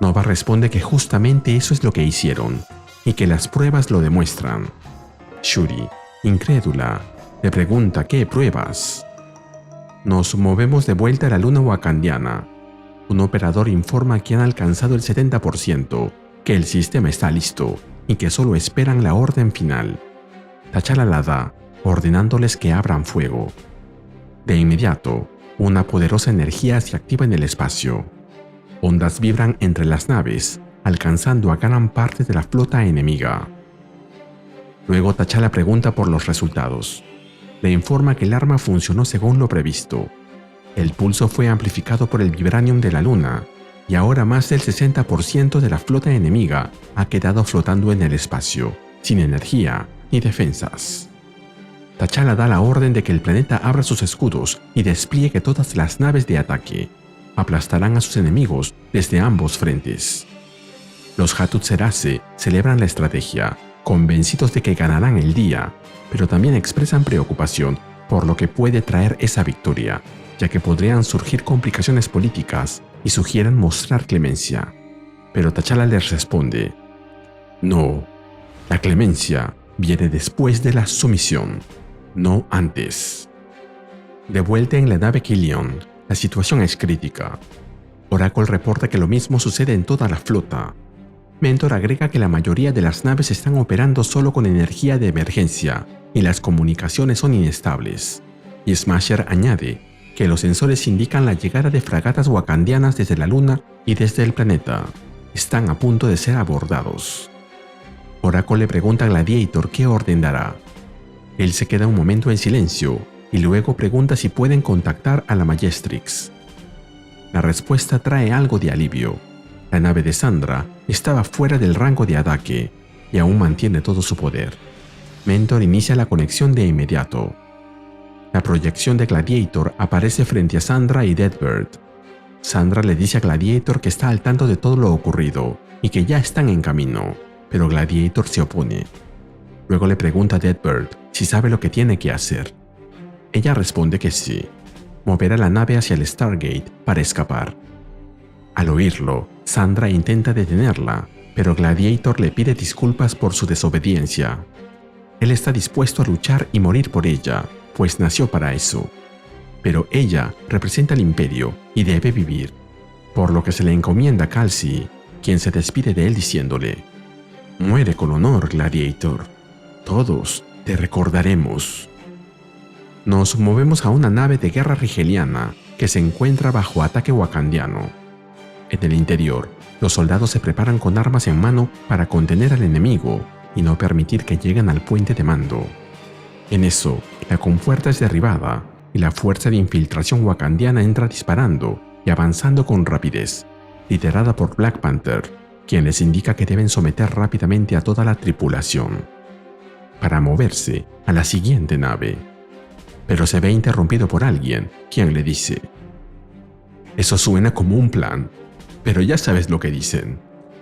Nova responde que justamente eso es lo que hicieron, y que las pruebas lo demuestran. Shuri, incrédula, le pregunta qué pruebas. Nos movemos de vuelta a la luna wakandiana. Un operador informa que han alcanzado el 70%, que el sistema está listo y que solo esperan la orden final. T'Challa la da, ordenándoles que abran fuego. De inmediato, una poderosa energía se activa en el espacio. Ondas vibran entre las naves, alcanzando a gran parte de la flota enemiga. Luego T'Challa pregunta por los resultados. Le informa que el arma funcionó según lo previsto. El pulso fue amplificado por el vibranium de la luna, y ahora más del 60% de la flota enemiga ha quedado flotando en el espacio, sin energía ni defensas. T'Challa da la orden de que el planeta abra sus escudos y despliegue todas las naves de ataque. Aplastarán a sus enemigos desde ambos frentes. Los Hattuserace celebran la estrategia, convencidos de que ganarán el día, pero también expresan preocupación por lo que puede traer esa victoria, ya que podrían surgir complicaciones políticas y sugieren mostrar clemencia. Pero T'Challa les responde: no, la clemencia viene después de la sumisión, no antes. De vuelta en la nave Killian, la situación es crítica. Oracle reporta que lo mismo sucede en toda la flota. Mentor agrega que la mayoría de las naves están operando solo con energía de emergencia y las comunicaciones son inestables. Y Smasher añade que los sensores indican la llegada de fragatas wakandianas desde la luna y desde el planeta. Están a punto de ser abordados. Oracle le pregunta a Gladiator qué orden dará. Él se queda un momento en silencio y luego pregunta si pueden contactar a la Majestrix. La respuesta trae algo de alivio. La nave de Sandra estaba fuera del rango de ataque y aún mantiene todo su poder. Mentor inicia la conexión de inmediato. La proyección de Gladiator aparece frente a Sandra y Deadbird. Sandra le dice a Gladiator que está al tanto de todo lo ocurrido y que ya están en camino, pero Gladiator se opone. Luego le pregunta a Deadbird si sabe lo que tiene que hacer. Ella responde que sí. Moverá la nave hacia el Stargate para escapar. Al oírlo, Sandra intenta detenerla, pero Gladiator le pide disculpas por su desobediencia. Él está dispuesto a luchar y morir por ella, pues nació para eso. Pero ella representa al Imperio y debe vivir, por lo que se le encomienda a Calci, quien se despide de él diciéndole: «Muere con honor, Gladiator. Todos te recordaremos». Nos movemos a una nave de guerra rigeliana que se encuentra bajo ataque wakandiano. En el interior, los soldados se preparan con armas en mano para contener al enemigo y no permitir que lleguen al puente de mando. En eso, la compuerta es derribada y la fuerza de infiltración wakandiana entra disparando y avanzando con rapidez, liderada por Black Panther, quien les indica que deben someter rápidamente a toda la tripulación para moverse a la siguiente nave. Pero se ve interrumpido por alguien, quien le dice: «Eso suena como un plan, pero ya sabes lo que dicen.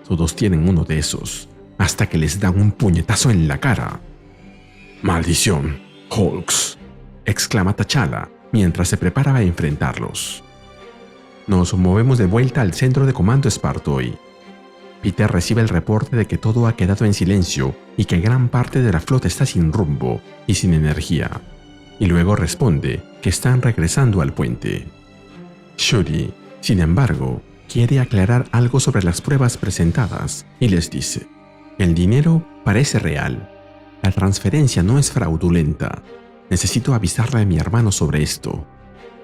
Todos tienen uno de esos, hasta que les dan un puñetazo en la cara». «¡Maldición, Hulks!», exclama T'Challa mientras se prepara a enfrentarlos. Nos movemos de vuelta al centro de comando Spartoy. Peter recibe el reporte de que todo ha quedado en silencio y que gran parte de la flota está sin rumbo y sin energía. Y luego responde que están regresando al puente. Shuri, sin embargo, quiere aclarar algo sobre las pruebas presentadas y les dice: «El dinero parece real. La transferencia no es fraudulenta. Necesito avisarle a mi hermano sobre esto.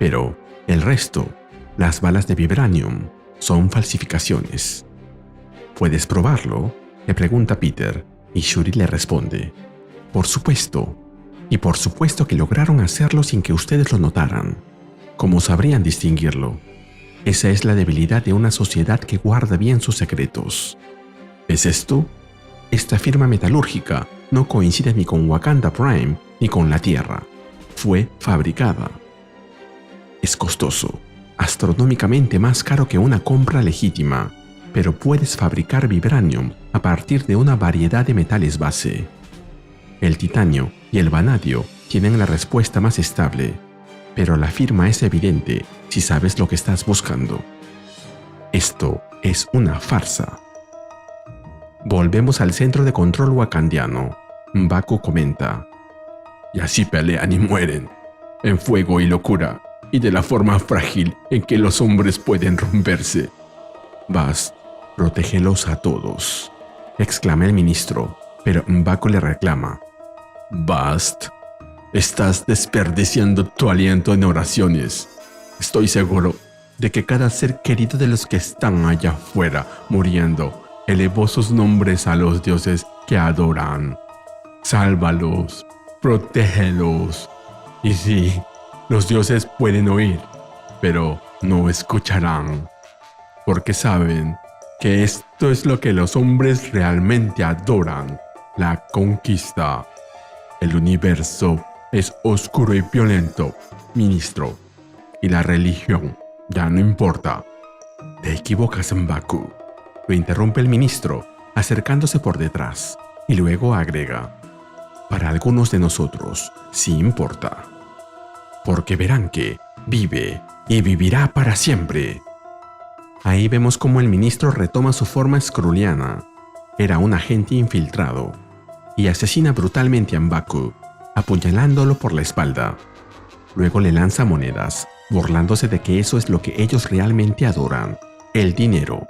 Pero el resto, las balas de vibranium, son falsificaciones». «¿Puedes probarlo?», le pregunta Peter, y Shuri le responde: «Por supuesto. Y por supuesto que lograron hacerlo sin que ustedes lo notaran. ¿Cómo sabrían distinguirlo? Esa es la debilidad de una sociedad que guarda bien sus secretos. ¿Es esto? Esta firma metalúrgica no coincide ni con Wakanda Prime ni con la Tierra. Fue fabricada. Es costoso, astronómicamente más caro que una compra legítima, pero puedes fabricar vibranium a partir de una variedad de metales base. El titanio y el vanadio tienen la respuesta más estable, pero la firma es evidente si sabes lo que estás buscando». Esto es una farsa. Volvemos al centro de control wakandiano. M'Baku comenta: y así pelean y mueren, en fuego y locura, y de la forma frágil en que los hombres pueden romperse. Bast, protégelos a todos, exclama el ministro, pero M'Baku le reclama: Bast, estás desperdiciando tu aliento en oraciones. Estoy seguro de que cada ser querido de los que están allá afuera muriendo elevó sus nombres a los dioses que adoran. Sálvalos, protégelos. Y sí, los dioses pueden oír, pero no escucharán, porque saben que esto es lo que los hombres realmente adoran: la conquista. El universo es oscuro y violento, ministro, y la religión ya no importa. Te equivocas, M'Baku, lo interrumpe el ministro, acercándose por detrás, y luego agrega: para algunos de nosotros sí importa, porque verán que vive y vivirá para siempre. Ahí vemos cómo el ministro retoma su forma skruliana. Era un agente infiltrado, y asesina brutalmente a M'Baku, apuñalándolo por la espalda. Luego le lanza monedas, burlándose de que eso es lo que ellos realmente adoran: el dinero.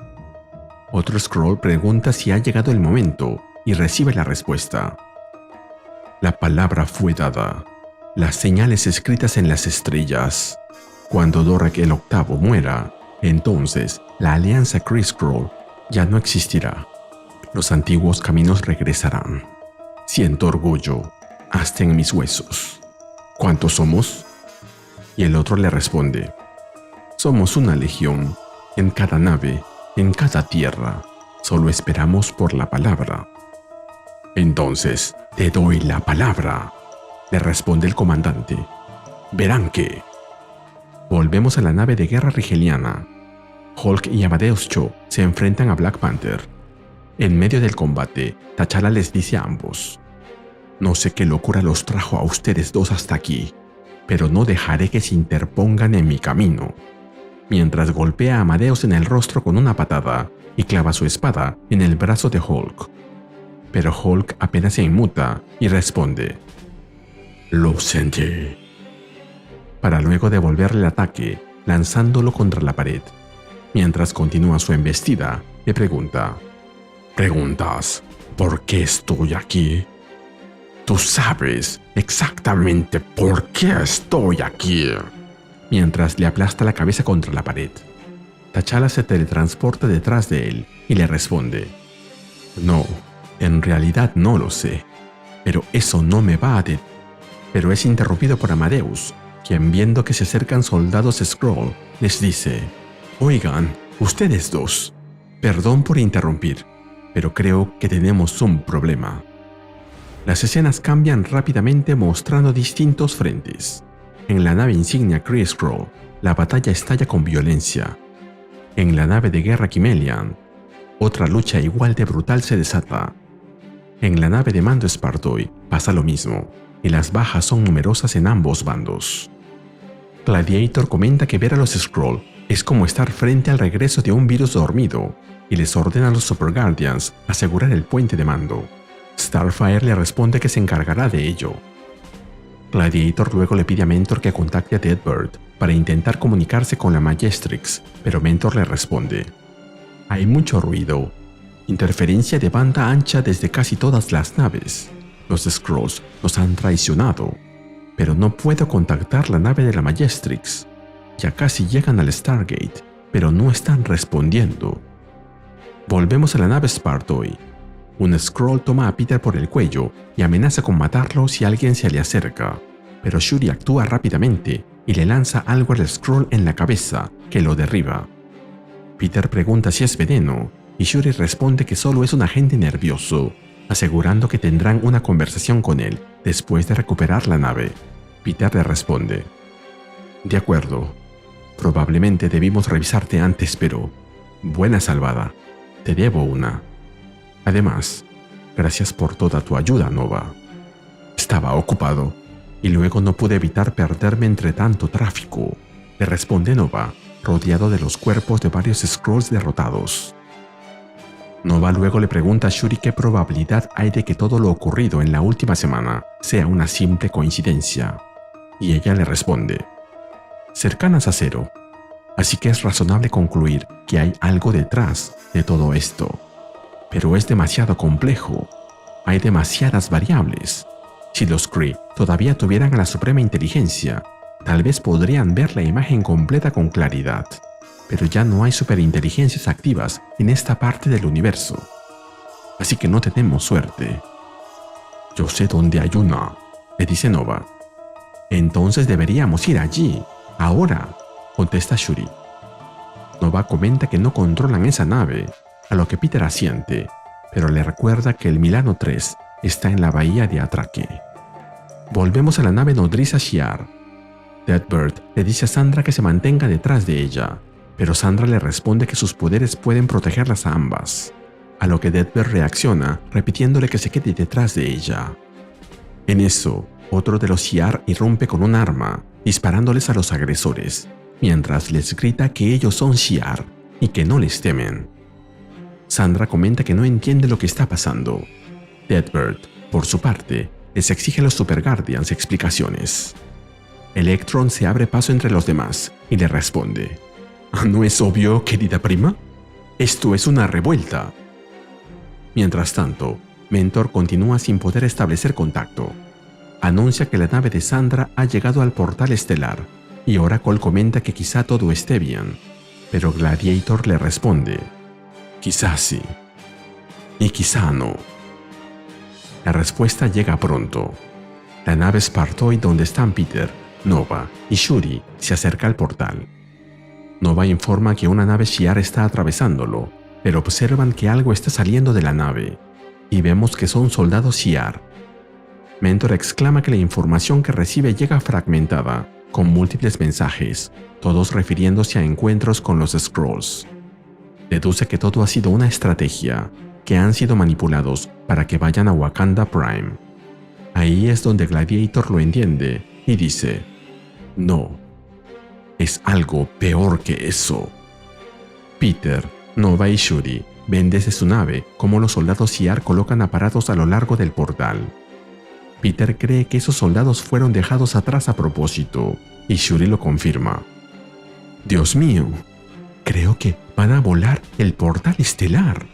Otro Skrull pregunta si ha llegado el momento y recibe la respuesta: la palabra fue dada, las señales escritas en las estrellas. Cuando Dorak el Octavo muera, entonces la alianza Kree-Skrull ya no existirá. Los antiguos caminos regresarán. Siento orgullo, hasta en mis huesos. ¿Cuántos somos? Y el otro le responde: somos una legión, en cada nave, en cada tierra. Solo esperamos por la palabra. Entonces, te doy la palabra, le responde el comandante. Verán que... Volvemos a la nave de guerra rigeliana. Hulk y Amadeus Cho se enfrentan a Black Panther. En medio del combate, T'Challa les dice a ambos: no sé qué locura los trajo a ustedes dos hasta aquí, pero no dejaré que se interpongan en mi camino. Mientras golpea a Amadeus en el rostro con una patada y clava su espada en el brazo de Hulk. Pero Hulk apenas se inmuta y responde: lo sentí, para luego devolverle el ataque, lanzándolo contra la pared. Mientras continúa su embestida, le pregunta: ¿preguntas por qué estoy aquí? Tú sabes exactamente por qué estoy aquí. Mientras le aplasta la cabeza contra la pared. T'Challa se teletransporta detrás de él y le responde: no, en realidad no lo sé, pero eso no me va a detener. Pero es interrumpido por Amadeus, quien, viendo que se acercan soldados Skrull, les dice: oigan, ustedes dos, perdón por interrumpir, pero creo que tenemos un problema. Las escenas cambian rápidamente mostrando distintos frentes. En la nave insignia Kree-Skrull, la batalla estalla con violencia. En la nave de guerra Kimmelian, otra lucha igual de brutal se desata. En la nave de mando Spartoy pasa lo mismo, y las bajas son numerosas en ambos bandos. Gladiator comenta que ver a los Skrull es como estar frente al regreso de un virus dormido, y les ordena a los Super Guardians asegurar el puente de mando. Starfire le responde que se encargará de ello. Gladiator luego le pide a Mentor que contacte a Deadbird para intentar comunicarse con la Majestrix, pero Mentor le responde: hay mucho ruido, interferencia de banda ancha desde casi todas las naves. Los Skrulls nos han traicionado, pero no puedo contactar la nave de la Majestrix. Ya casi llegan al Stargate, pero no están respondiendo. Volvemos a la nave Spartoy. Un Skrull toma a Peter por el cuello y amenaza con matarlo si alguien se le acerca, pero Shuri actúa rápidamente y le lanza algo al Skrull en la cabeza, que lo derriba. Peter pregunta si es veneno, y Shuri responde que solo es un agente nervioso, asegurando que tendrán una conversación con él después de recuperar la nave. Peter le responde: de acuerdo, probablemente debimos revisarte antes, pero buena salvada, te debo una. Además, gracias por toda tu ayuda, Nova. Estaba ocupado y luego no pude evitar perderme entre tanto tráfico, le responde Nova, rodeado de los cuerpos de varios Skrulls derrotados. Nova luego le pregunta a Shuri qué probabilidad hay de que todo lo ocurrido en la última semana sea una simple coincidencia, y ella le responde: cercanas a cero, así que es razonable concluir que hay algo detrás de todo esto. Pero es demasiado complejo, hay demasiadas variables. Si los Kree todavía tuvieran a la suprema inteligencia, tal vez podrían ver la imagen completa con claridad, pero ya no hay superinteligencias activas en esta parte del universo. Así que no tenemos suerte. Yo sé dónde hay una, le dice Nova. Entonces deberíamos ir allí, ahora, contesta Shuri. Nova comenta que no controlan esa nave, a lo que Peter asiente, pero le recuerda que el Milano 3 está en la bahía de Atraque. Volvemos a la nave nodriza Shi'ar. Deadbird le dice a Sandra que se mantenga detrás de ella, pero Sandra le responde que sus poderes pueden protegerlas a ambas, a lo que Deadbird reacciona repitiéndole que se quede detrás de ella. En eso, otro de los Shi'ar irrumpe con un arma, disparándoles a los agresores, mientras les grita que ellos son Shi'ar y que no les temen. Sandra comenta que no entiende lo que está pasando. Deadbird, por su parte, les exige a los Super Guardians explicaciones. Electron se abre paso entre los demás y le responde: ¿no es obvio, querida prima? Esto es una revuelta. Mientras tanto, Mentor continúa sin poder establecer contacto. Anuncia que la nave de Sandra ha llegado al portal estelar y Oracle comenta que quizá todo esté bien, pero Gladiator le responde: quizá sí, y quizá no. La respuesta llega pronto. La nave Spartoid donde están Peter, Nova y Shuri se acerca al portal. Nova informa que una nave Shi'ar está atravesándolo, pero observan que algo está saliendo de la nave, y vemos que son soldados Shi'ar. Mentor exclama que la información que recibe llega fragmentada, con múltiples mensajes, todos refiriéndose a encuentros con los Skrulls. Deduce que todo ha sido una estrategia, que han sido manipulados para que vayan a Wakanda Prime. Ahí es donde Gladiator lo entiende y dice: no, es algo peor que eso. Peter, Nova y Shuri ven desde su nave cómo los soldados Shi'ar colocan aparatos a lo largo del portal. Peter cree que esos soldados fueron dejados atrás a propósito, y Shuri lo confirma. Dios mío, creo que van a volar el portal estelar.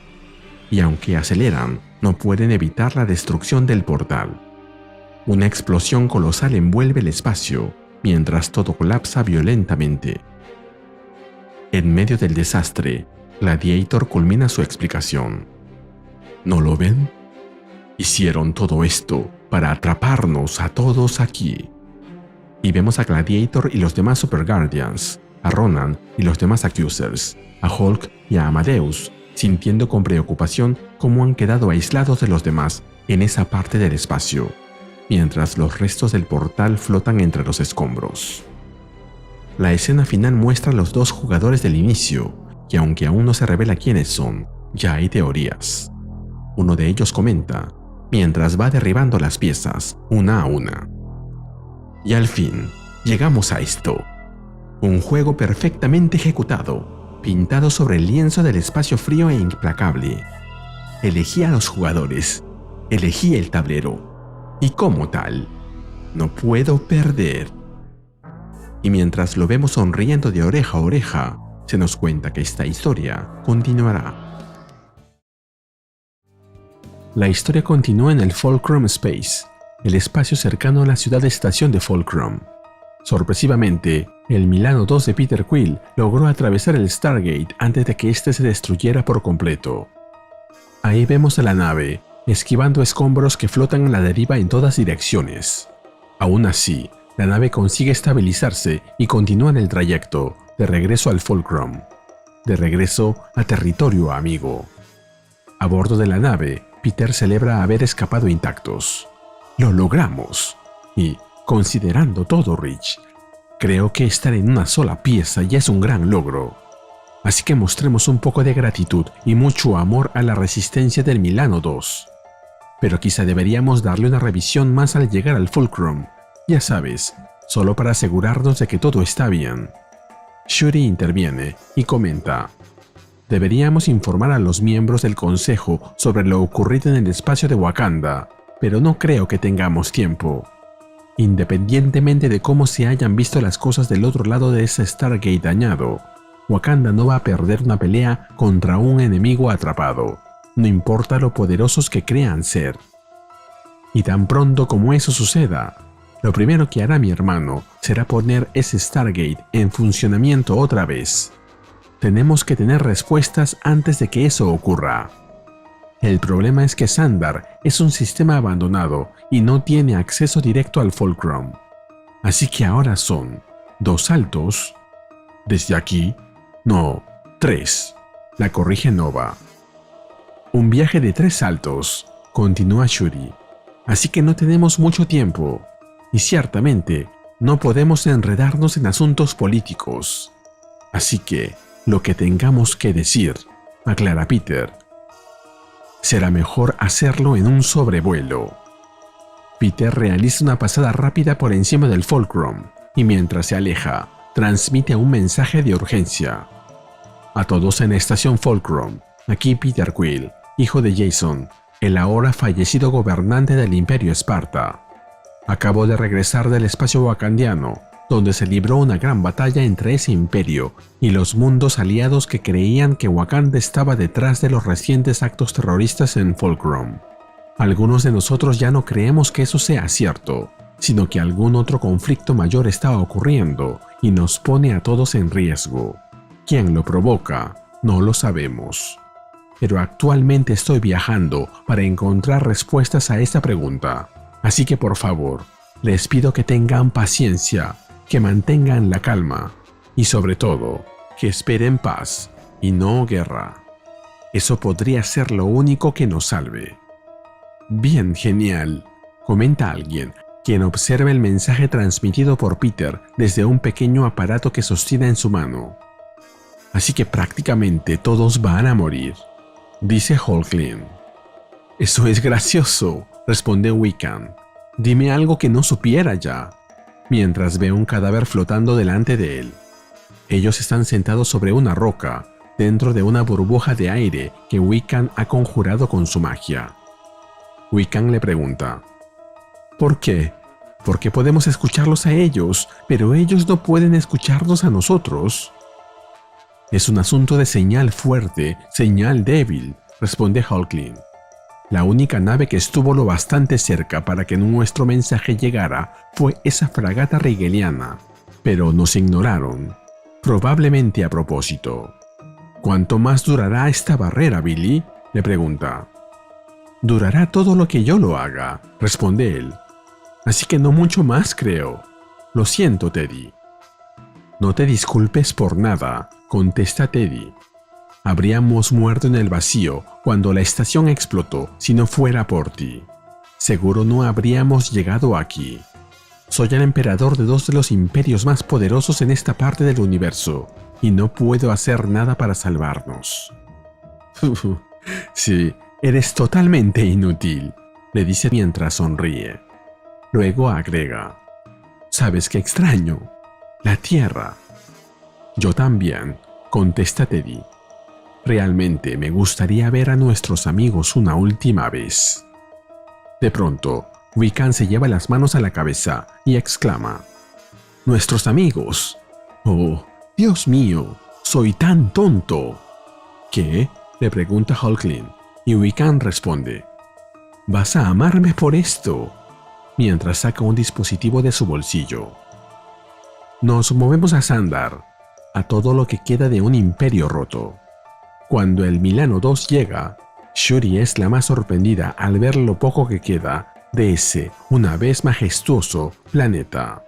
Y aunque aceleran, no pueden evitar la destrucción del portal. Una explosión colosal envuelve el espacio, mientras todo colapsa violentamente. En medio del desastre, Gladiator culmina su explicación. ¿No lo ven? Hicieron todo esto para atraparnos a todos aquí. Y vemos a Gladiator y los demás Super Guardians, a Ronan y los demás Accusers, a Hulk y a Amadeus, sintiendo con preocupación cómo han quedado aislados de los demás en esa parte del espacio, mientras los restos del portal flotan entre los escombros. La escena final muestra a los dos jugadores del inicio, que aunque aún no se revela quiénes son, ya hay teorías. Uno de ellos comenta, mientras va derribando las piezas, una a una. Y al fin, llegamos a esto. Un juego perfectamente ejecutado, pintado sobre el lienzo del espacio frío e implacable. Elegí a los jugadores, elegí el tablero, y como tal, no puedo perder. Y mientras lo vemos sonriendo de oreja a oreja, se nos cuenta que esta historia continuará. La historia continúa en el Fulcrum Space, el espacio cercano a la ciudad estación de Fulcrum. Sorpresivamente, el Milano 2 de Peter Quill logró atravesar el Stargate antes de que éste se destruyera por completo. Ahí vemos a la nave, esquivando escombros que flotan a la deriva en todas direcciones. Aún así, la nave consigue estabilizarse y continúa en el trayecto, de regreso al Fulcrum. De regreso a territorio amigo. A bordo de la nave, Peter celebra haber escapado intactos. ¡Lo logramos! Y, considerando todo, Rich, creo que estar en una sola pieza ya es un gran logro. Así que mostremos un poco de gratitud y mucho amor a la resistencia del Milano 2. Pero quizá deberíamos darle una revisión más al llegar al Fulcrum, ya sabes, solo para asegurarnos de que todo está bien. Shuri interviene y comenta: deberíamos informar a los miembros del Consejo sobre lo ocurrido en el espacio de Wakanda, pero no creo que tengamos tiempo. Independientemente de cómo se hayan visto las cosas del otro lado de ese Stargate dañado, Wakanda no va a perder una pelea contra un enemigo atrapado, no importa lo poderosos que crean ser. Y tan pronto como eso suceda, lo primero que hará mi hermano será poner ese Stargate en funcionamiento otra vez. Tenemos que tener respuestas antes de que eso ocurra. El problema es que Xandar es un sistema abandonado y no tiene acceso directo al Fulcrum. Así que ahora son 2 saltos. Desde aquí, no, 3, la corrige Nova. Un viaje de 3 saltos, continúa Shuri. Así que no tenemos mucho tiempo. Y ciertamente, no podemos enredarnos en asuntos políticos. Así que, lo que tengamos que decir, aclara Peter, será mejor hacerlo en un sobrevuelo. Peter realiza una pasada rápida por encima del Fulcrum y mientras se aleja, transmite un mensaje de urgencia. A todos en la estación Fulcrum, aquí Peter Quill, hijo de Jason, el ahora fallecido gobernante del Imperio Esparta. Acabo de regresar del espacio wakandiano, donde se libró una gran batalla entre ese imperio y los mundos aliados que creían que Wakanda estaba detrás de los recientes actos terroristas en Fulcrum. Algunos de nosotros ya no creemos que eso sea cierto, sino que algún otro conflicto mayor está ocurriendo y nos pone a todos en riesgo. ¿Quién lo provoca? No lo sabemos. Pero actualmente estoy viajando para encontrar respuestas a esta pregunta. Así que por favor, les pido que tengan paciencia, que mantengan la calma y sobre todo, que esperen paz y no guerra. Eso podría ser lo único que nos salve. Bien, genial, comenta alguien, quien observa el mensaje transmitido por Peter desde un pequeño aparato que sostiene en su mano. Así que prácticamente todos van a morir, dice Hulkling. Eso es gracioso, responde Wiccan. Dime algo que no supiera ya, mientras ve un cadáver flotando delante de él. Ellos están sentados sobre una roca, dentro de una burbuja de aire que Wiccan ha conjurado con su magia. Wiccan le pregunta: ¿por qué? Porque podemos escucharlos a ellos, pero ellos no pueden escucharnos a nosotros. Es un asunto de señal fuerte, señal débil, responde Hulkling. La única nave que estuvo lo bastante cerca para que nuestro mensaje llegara fue esa fragata rigeliana, pero nos ignoraron, probablemente a propósito. ¿Cuánto más durará esta barrera, Billy?, le pregunta. Durará todo lo que yo lo haga, responde él. Así que no mucho más, creo. Lo siento, Teddy. No te disculpes por nada, contesta Teddy. Habríamos muerto en el vacío cuando la estación explotó si no fuera por ti. Seguro no habríamos llegado aquí. Soy el emperador de 2 de los imperios más poderosos en esta parte del universo y no puedo hacer nada para salvarnos. Sí, eres totalmente inútil, le dice mientras sonríe. Luego agrega: ¿sabes qué extraño? La Tierra. Yo también, contesta Teddy. Realmente me gustaría ver a nuestros amigos una última vez. De pronto, Wiccan se lleva las manos a la cabeza y exclama: ¡nuestros amigos! ¡Oh, Dios mío! ¡Soy tan tonto! ¿Qué?, le pregunta Hulkling, y Wiccan responde: ¿vas a amarme por esto?, mientras saca un dispositivo de su bolsillo. Nos movemos a Xandar, a todo lo que queda de un imperio roto. Cuando el Milano 2 llega, Shuri es la más sorprendida al ver lo poco que queda de ese, una vez majestuoso, planeta.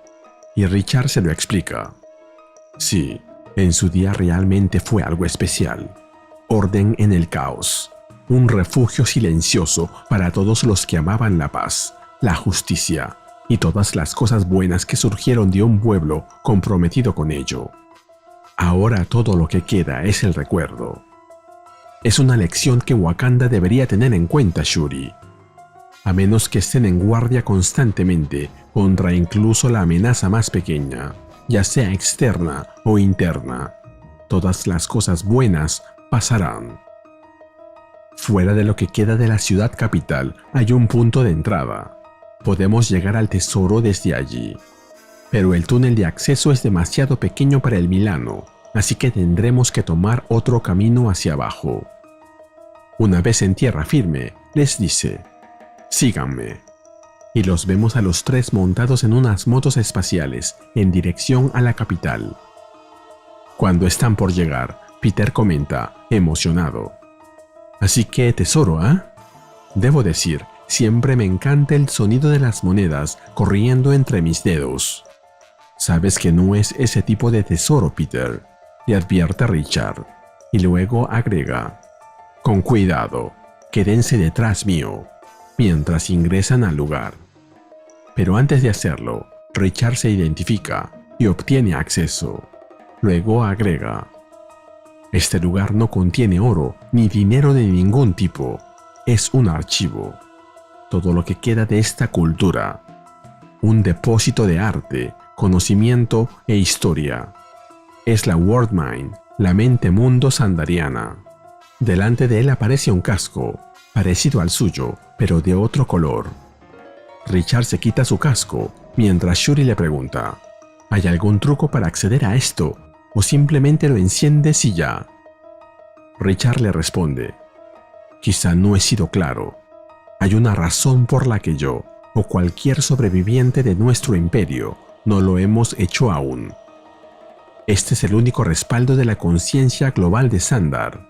Y Richard se lo explica. Sí, en su día realmente fue algo especial. Orden en el caos. Un refugio silencioso para todos los que amaban la paz, la justicia y todas las cosas buenas que surgieron de un pueblo comprometido con ello. Ahora todo lo que queda es el recuerdo. Es una lección que Wakanda debería tener en cuenta, Shuri. A menos que estén en guardia constantemente contra incluso la amenaza más pequeña. ya sea externa o interna. Todas las cosas buenas pasarán. Fuera de lo que queda de la ciudad capital hay un punto de entrada. Podemos llegar al tesoro desde allí. Pero el túnel de acceso es demasiado pequeño para el Milano, así que tendremos que tomar otro camino hacia abajo. Una vez en tierra firme, les dice: síganme. Y los vemos a los tres montados en unas motos espaciales en dirección a la capital. Cuando están por llegar, Peter comenta, emocionado: así que tesoro, ¿ah? Debo decir, siempre me encanta el sonido de las monedas corriendo entre mis dedos. Sabes que no es ese tipo de tesoro, Peter, le advierte Richard, y luego agrega: con cuidado, quédense detrás mío, mientras ingresan al lugar. Pero antes de hacerlo, Richard se identifica y obtiene acceso. Luego agrega: este lugar no contiene oro ni dinero de ningún tipo. Es un archivo. Todo lo que queda de esta cultura. Un depósito de arte, conocimiento e historia. Es la World Mind, la mente mundo sandariana. Delante de él aparece un casco, parecido al suyo, pero de otro color. Richard se quita su casco, mientras Shuri le pregunta: ¿hay algún truco para acceder a esto? ¿O simplemente lo enciendes y ya? Richard le responde: quizá no he sido claro. Hay una razón por la que yo, o cualquier sobreviviente de nuestro imperio, no lo hemos hecho aún. Este es el único respaldo de la conciencia global de Sandar.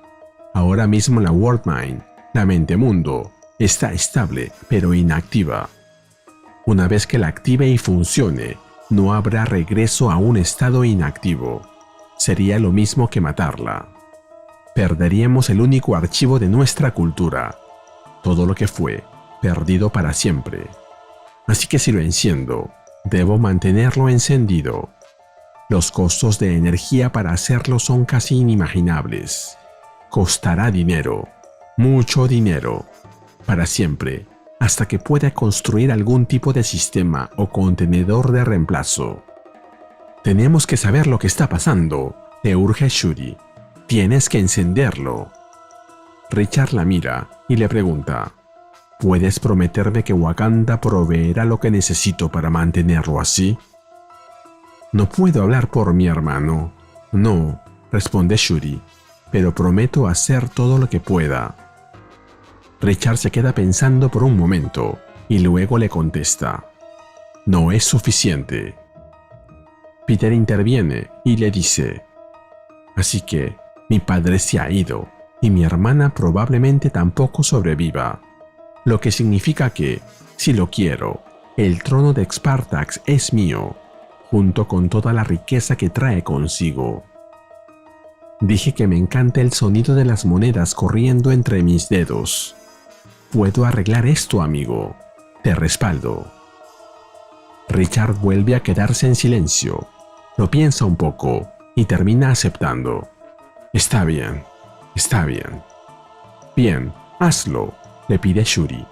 Ahora mismo la World Mind, la mente mundo, está estable pero inactiva. Una vez que la active y funcione, no habrá regreso a un estado inactivo. Sería lo mismo que matarla. Perderíamos el único archivo de nuestra cultura. Todo lo que fue, perdido para siempre. Así que si lo enciendo, debo mantenerlo encendido. Los costos de energía para hacerlo son casi inimaginables. Costará dinero, mucho dinero, para siempre, hasta que pueda construir algún tipo de sistema o contenedor de reemplazo. Tenemos que saber lo que está pasando, le urge Shuri. Tienes que encenderlo. Richard la mira y le pregunta: ¿puedes prometerme que Wakanda proveerá lo que necesito para mantenerlo así? No puedo hablar por mi hermano. No, responde Shuri, pero prometo hacer todo lo que pueda. Richard se queda pensando por un momento y luego le contesta: no es suficiente. Peter interviene y le dice: así que mi padre se ha ido y mi hermana probablemente tampoco sobreviva, lo que significa que, si lo quiero, el trono de Spartax es mío, junto con toda la riqueza que trae consigo. Dije que me encanta el sonido de las monedas corriendo entre mis dedos. Puedo arreglar esto, amigo. Te respaldo. Richard vuelve a quedarse en silencio. Lo piensa un poco y termina aceptando. Está bien, está bien. Bien, hazlo, le pide Shuri.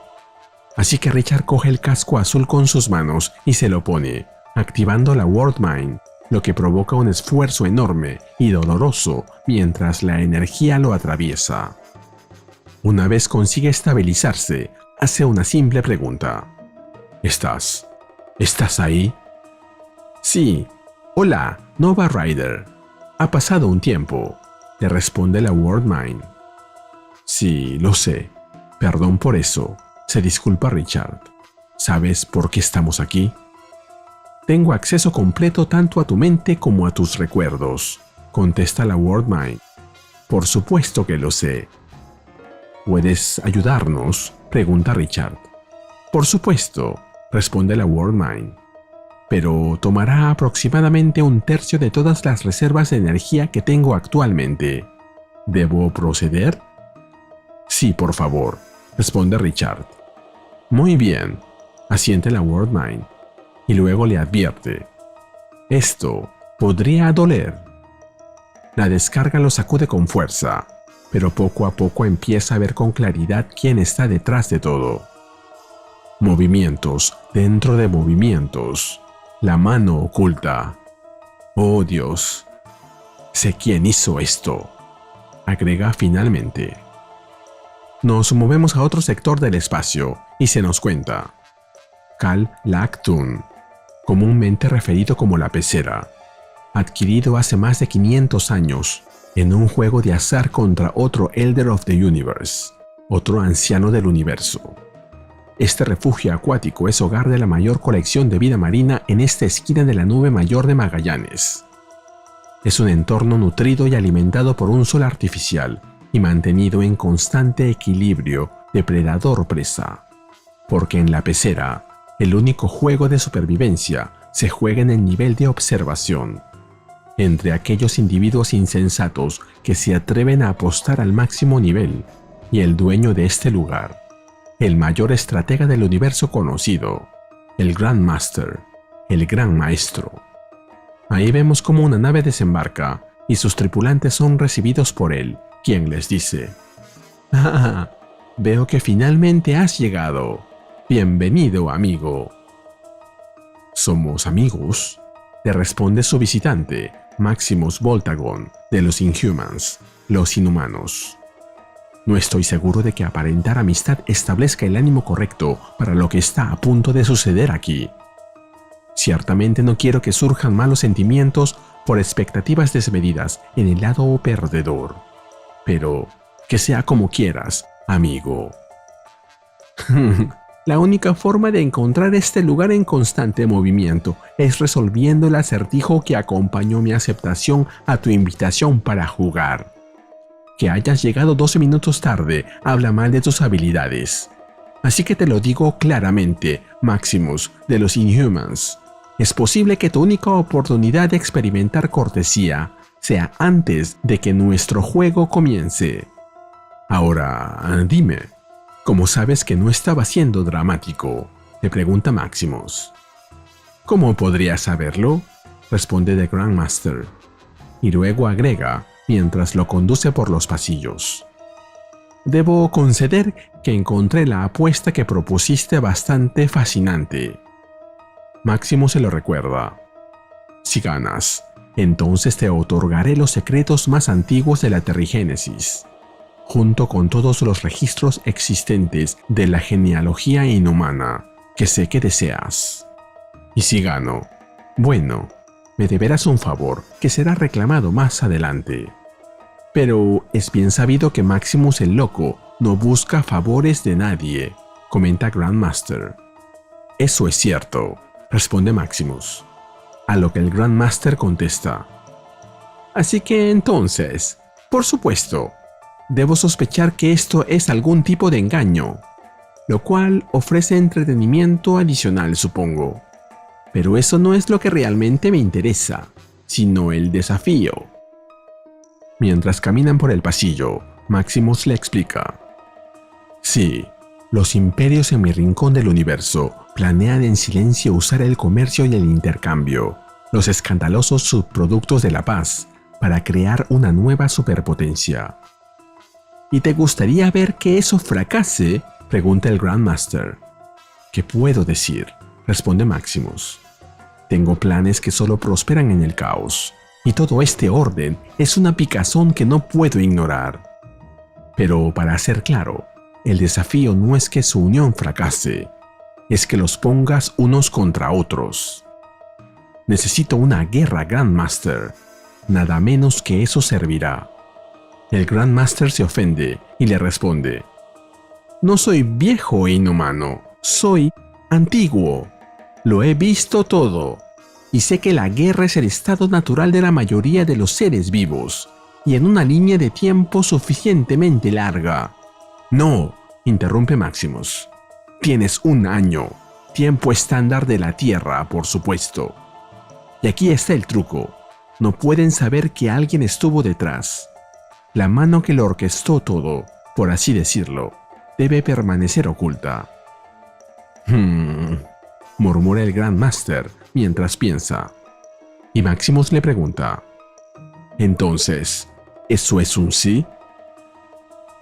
Así que Richard coge el casco azul con sus manos y se lo pone, activando la World Mind, lo que provoca un esfuerzo enorme y doloroso mientras la energía lo atraviesa. Una vez consigue estabilizarse, hace una simple pregunta. ¿Estás ahí? Sí. Hola, Nova Rider. Ha pasado un tiempo, le responde la World Mind. Sí, lo sé. Perdón por eso, se disculpa Richard. ¿Sabes por qué estamos aquí? Tengo acceso completo tanto a tu mente como a tus recuerdos, contesta la World Mind. Por supuesto que lo sé. ¿Puedes ayudarnos?, pregunta Richard. Por supuesto, responde la World Mind. Pero tomará aproximadamente un tercio de todas las reservas de energía que tengo actualmente. ¿Debo proceder? Sí, por favor, responde Richard. Muy bien, asiente la World Mind, y luego le advierte. Esto podría doler. La descarga lo sacude con fuerza, pero poco a poco empieza a ver con claridad quién está detrás de todo. Movimientos dentro de movimientos. La mano oculta. Oh Dios, sé quién hizo esto, agrega finalmente. Nos movemos a otro sector del espacio y se nos cuenta. Cal Lactun, comúnmente referido como la pecera, adquirido hace más de 500 años en un juego de azar contra otro Elder of the Universe, otro anciano del universo. Este refugio acuático es hogar de la mayor colección de vida marina en esta esquina de la nube mayor de Magallanes. Es un entorno nutrido y alimentado por un sol artificial y mantenido en constante equilibrio depredador-presa, porque en la pecera, el único juego de supervivencia se juega en el nivel de observación, entre aquellos individuos insensatos que se atreven a apostar al máximo nivel, y el dueño de este lugar, el mayor estratega del universo conocido, el Grand Master, el Gran Maestro. Ahí vemos cómo una nave desembarca y sus tripulantes son recibidos por él, quien les dice: «Ah, veo que finalmente has llegado. Bienvenido, amigo». «¿Somos amigos?», le responde su visitante, Maximus Voltagon, de los Inhumans, los inhumanos. No estoy seguro de que aparentar amistad establezca el ánimo correcto para lo que está a punto de suceder aquí. Ciertamente no quiero que surjan malos sentimientos por expectativas desmedidas en el lado perdedor. Pero que sea como quieras, amigo. La única forma de encontrar este lugar en constante movimiento es resolviendo el acertijo que acompañó mi aceptación a tu invitación para jugar. Que hayas llegado 12 minutos tarde habla mal de tus habilidades. Así que te lo digo claramente, Maximus, de los Inhumans. Es posible que tu única oportunidad de experimentar cortesía sea antes de que nuestro juego comience. Ahora, dime, ¿cómo sabes que no estaba siendo dramático?, le pregunta Maximus. ¿Cómo podría saberlo?, responde The Grandmaster, y luego agrega, mientras lo conduce por los pasillos. Debo conceder que encontré la apuesta que propusiste bastante fascinante. Maximus se lo recuerda. Si ganas, entonces te otorgaré los secretos más antiguos de la Terrigénesis, junto con todos los registros existentes de la genealogía inhumana que sé que deseas. Y si gano, bueno, me deberás un favor que será reclamado más adelante. Pero es bien sabido que Maximus el Loco no busca favores de nadie, comenta Grandmaster. Eso es cierto, responde Maximus, a lo que el Grandmaster contesta. Así que entonces, por supuesto, debo sospechar que esto es algún tipo de engaño, lo cual ofrece entretenimiento adicional, supongo. Pero eso no es lo que realmente me interesa, sino el desafío. Mientras caminan por el pasillo, Maximus le explica. Sí, los imperios en mi rincón del universo planean en silencio usar el comercio y el intercambio, los escandalosos subproductos de la paz, para crear una nueva superpotencia. ¿Y te gustaría ver que eso fracase?, pregunta el Grandmaster. ¿Qué puedo decir?, responde Maximus. Tengo planes que solo prosperan en el caos. Y todo este orden es una picazón que no puedo ignorar. Pero para ser claro, el desafío no es que su unión fracase, es que los pongas unos contra otros. Necesito una guerra, Grandmaster. Nada menos que eso servirá. El Grandmaster se ofende y le responde. No soy viejo e inhumano, soy antiguo. Lo he visto todo. Y sé que la guerra es el estado natural de la mayoría de los seres vivos, y en una línea de tiempo suficientemente larga. No, interrumpe Maximus. Tienes un año, tiempo estándar de la Tierra, por supuesto. Y aquí está el truco. No pueden saber que alguien estuvo detrás. La mano que lo orquestó todo, por así decirlo, debe permanecer oculta. Murmura el Grandmaster mientras piensa. Y Maximus le pregunta. Entonces, ¿eso es un sí?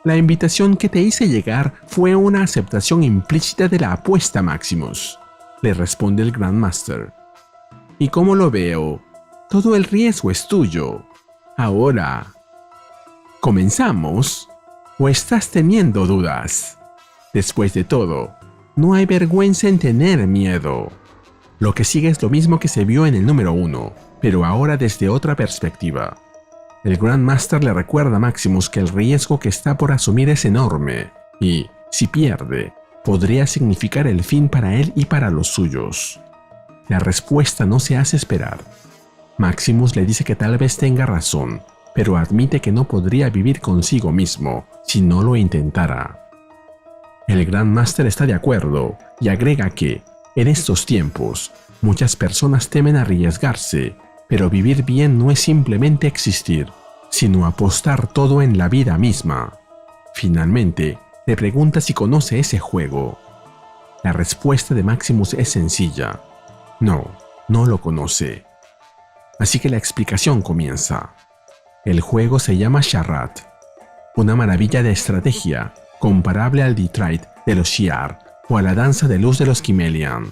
La invitación que te hice llegar fue una aceptación implícita de la apuesta, Maximus, le responde el Grandmaster. ¿Y cómo lo veo? Todo el riesgo es tuyo. Ahora, ¿comenzamos? ¿O estás teniendo dudas? Después de todo, no hay vergüenza en tener miedo. Lo que sigue es lo mismo que se vio en el número 1, pero ahora desde otra perspectiva. El Grandmaster le recuerda a Maximus que el riesgo que está por asumir es enorme y, si pierde, podría significar el fin para él y para los suyos. La respuesta no se hace esperar. Maximus le dice que tal vez tenga razón, pero admite que no podría vivir consigo mismo si no lo intentara. El Grandmaster está de acuerdo y agrega que, en estos tiempos, muchas personas temen arriesgarse, pero vivir bien no es simplemente existir, sino apostar todo en la vida misma. Finalmente, le pregunta si conoce ese juego. La respuesta de Maximus es sencilla. No, no lo conoce. Así que la explicación comienza. El juego se llama Charade, una maravilla de estrategia comparable al Detroit de los Shi'ar o a la danza de luz de los Kimmelian.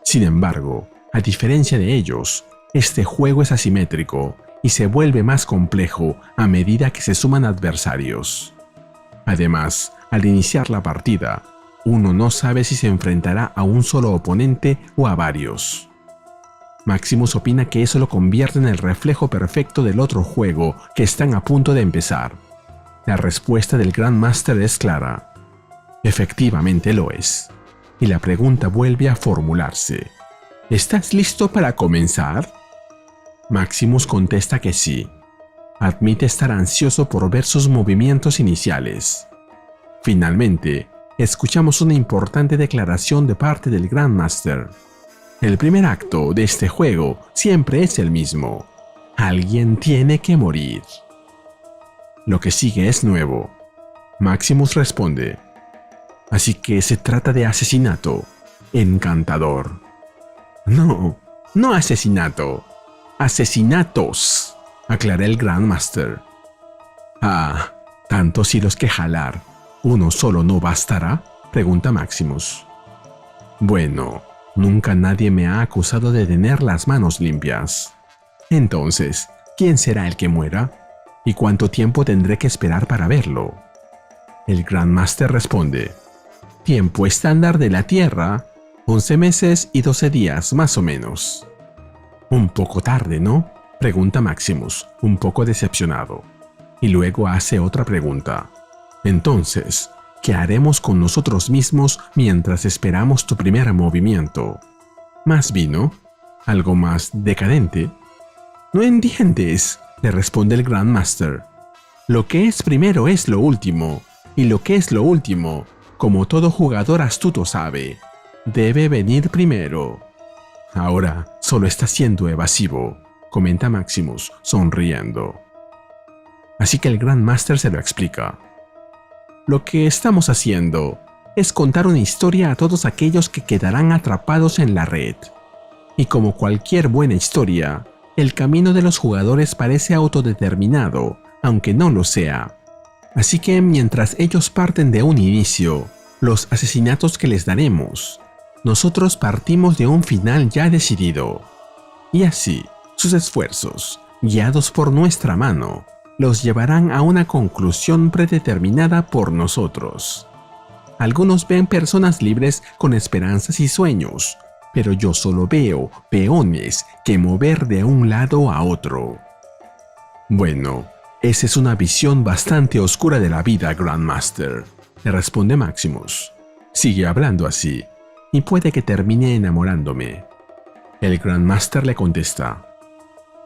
Sin embargo, a diferencia de ellos, este juego es asimétrico y se vuelve más complejo a medida que se suman adversarios. Además, al iniciar la partida, uno no sabe si se enfrentará a un solo oponente o a varios. Maximus opina que eso lo convierte en el reflejo perfecto del otro juego que están a punto de empezar. La respuesta del Grandmaster es clara. Efectivamente lo es. Y la pregunta vuelve a formularse. ¿Estás listo para comenzar? Maximus contesta que sí. Admite estar ansioso por ver sus movimientos iniciales. Finalmente, escuchamos una importante declaración de parte del Grandmaster. El primer acto de este juego siempre es el mismo. Alguien tiene que morir. Lo que sigue es nuevo. Maximus responde. Así que se trata de asesinato. Encantador. No, no asesinato. Asesinatos, aclara el Grandmaster. Ah, ¿tantos hilos que jalar? ¿Uno solo no bastará?, pregunta Maximus. Bueno, nunca nadie me ha acusado de tener las manos limpias. Entonces, ¿quién será el que muera? ¿Y cuánto tiempo tendré que esperar para verlo? El Grandmaster responde. Tiempo estándar de la Tierra, 11 meses y 12 días más o menos. Un poco tarde, ¿no?, pregunta Maximus, un poco decepcionado. Y luego hace otra pregunta. Entonces, ¿qué haremos con nosotros mismos mientras esperamos tu primer movimiento? ¿Más vino? ¿Algo más decadente? No entiendes, le responde el Grandmaster. Lo que es primero es lo último, y lo que es lo último, como todo jugador astuto sabe, debe venir primero. Ahora solo está siendo evasivo, comenta Maximus, sonriendo. Así que el Grandmaster se lo explica. Lo que estamos haciendo es contar una historia a todos aquellos que quedarán atrapados en la red. Y como cualquier buena historia, el camino de los jugadores parece autodeterminado, aunque no lo sea. Así que mientras ellos parten de un inicio, los asesinatos que les daremos, nosotros partimos de un final ya decidido. Y así, sus esfuerzos, guiados por nuestra mano, los llevarán a una conclusión predeterminada por nosotros. Algunos ven personas libres con esperanzas y sueños, pero yo solo veo peones que mover de un lado a otro. Bueno, esa es una visión bastante oscura de la vida, Grandmaster, le responde Maximus. Sigue hablando así, y puede que termine enamorándome. El Grandmaster le contesta.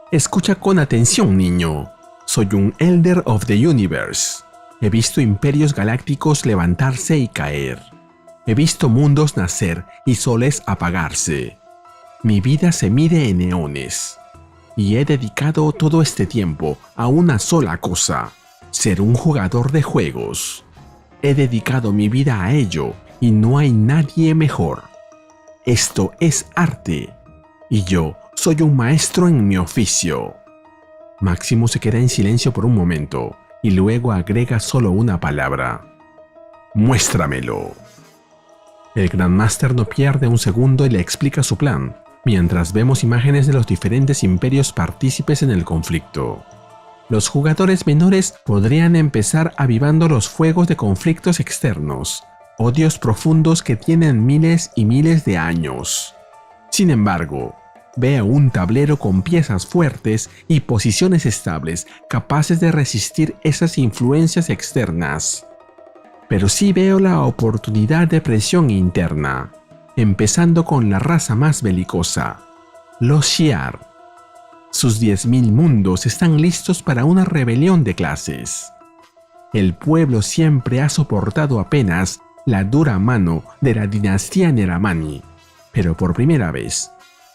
Escucha con atención, niño. Soy un Elder of the Universe. He visto imperios galácticos levantarse y caer. He visto mundos nacer y soles apagarse. Mi vida se mide en eones. Y he dedicado todo este tiempo a una sola cosa: ser un jugador de juegos. He dedicado mi vida a ello y no hay nadie mejor. Esto es arte. Y yo soy un maestro en mi oficio. Maximus se queda en silencio por un momento y luego agrega solo una palabra. Muéstramelo. El Grandmaster no pierde un segundo y le explica su plan, mientras vemos imágenes de los diferentes imperios partícipes en el conflicto. Los jugadores menores podrían empezar avivando los fuegos de conflictos externos, odios profundos que tienen miles y miles de años. Sin embargo, veo un tablero con piezas fuertes y posiciones estables capaces de resistir esas influencias externas. Pero sí veo la oportunidad de presión interna, empezando con la raza más belicosa, los Shi'ar. Sus 10.000 mundos están listos para una rebelión de clases. El pueblo siempre ha soportado apenas la dura mano de la dinastía Neramani, pero por primera vez,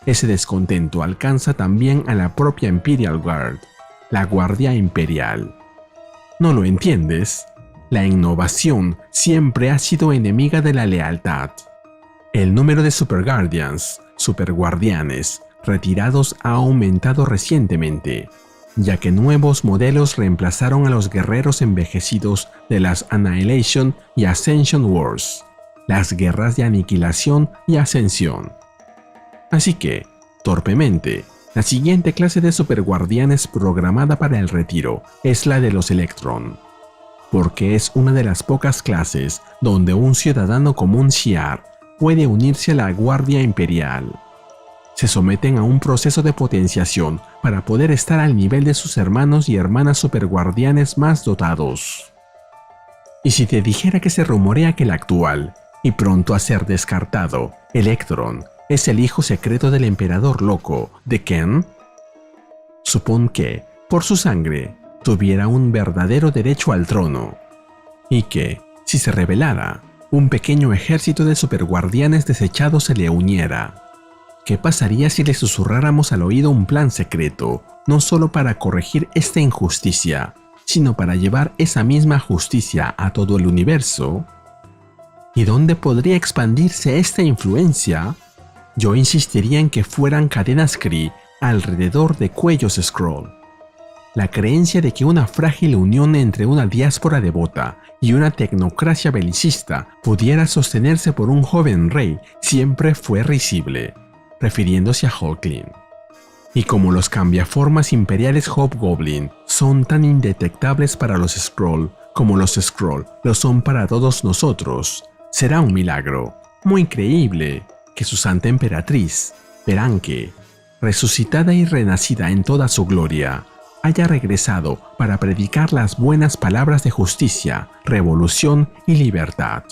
ese descontento alcanza también a la propia Imperial Guard, la Guardia Imperial. ¿No lo entiendes? La innovación siempre ha sido enemiga de la lealtad. El número de Super Guardians, Super Guardianes, retirados ha aumentado recientemente, ya que nuevos modelos reemplazaron a los guerreros envejecidos de las Annihilation y Ascension Wars, las guerras de aniquilación y ascensión. Así que, torpemente, la siguiente clase de superguardianes programada para el retiro es la de los Electron, porque es una de las pocas clases donde un ciudadano común Shi'ar puede unirse a la Guardia Imperial. Se someten a un proceso de potenciación para poder estar al nivel de sus hermanos y hermanas superguardianes más dotados. Y si te dijera que se rumorea que el actual, y pronto a ser descartado, Electron, es el hijo secreto del emperador loco de Ken? Supón que, por su sangre, tuviera un verdadero derecho al trono, y que, si se revelara, un pequeño ejército de superguardianes desechados se le uniera. ¿Qué pasaría si le susurráramos al oído un plan secreto, no solo para corregir esta injusticia, sino para llevar esa misma justicia a todo el universo? ¿Y dónde podría expandirse esta influencia? Yo insistiría en que fueran cadenas Kree alrededor de cuellos Skrull. La creencia de que una frágil unión entre una diáspora devota y una tecnocracia belicista pudiera sostenerse por un joven rey siempre fue risible, refiriéndose a Hulkling. Y como los cambiaformas imperiales Hobgoblin son tan indetectables para los Skrull como los Skrull lo son para todos nosotros, será un milagro, muy creíble, que su santa emperatriz, Peranque, resucitada y renacida en toda su gloria, haya regresado para predicar las buenas palabras de justicia, revolución y libertad.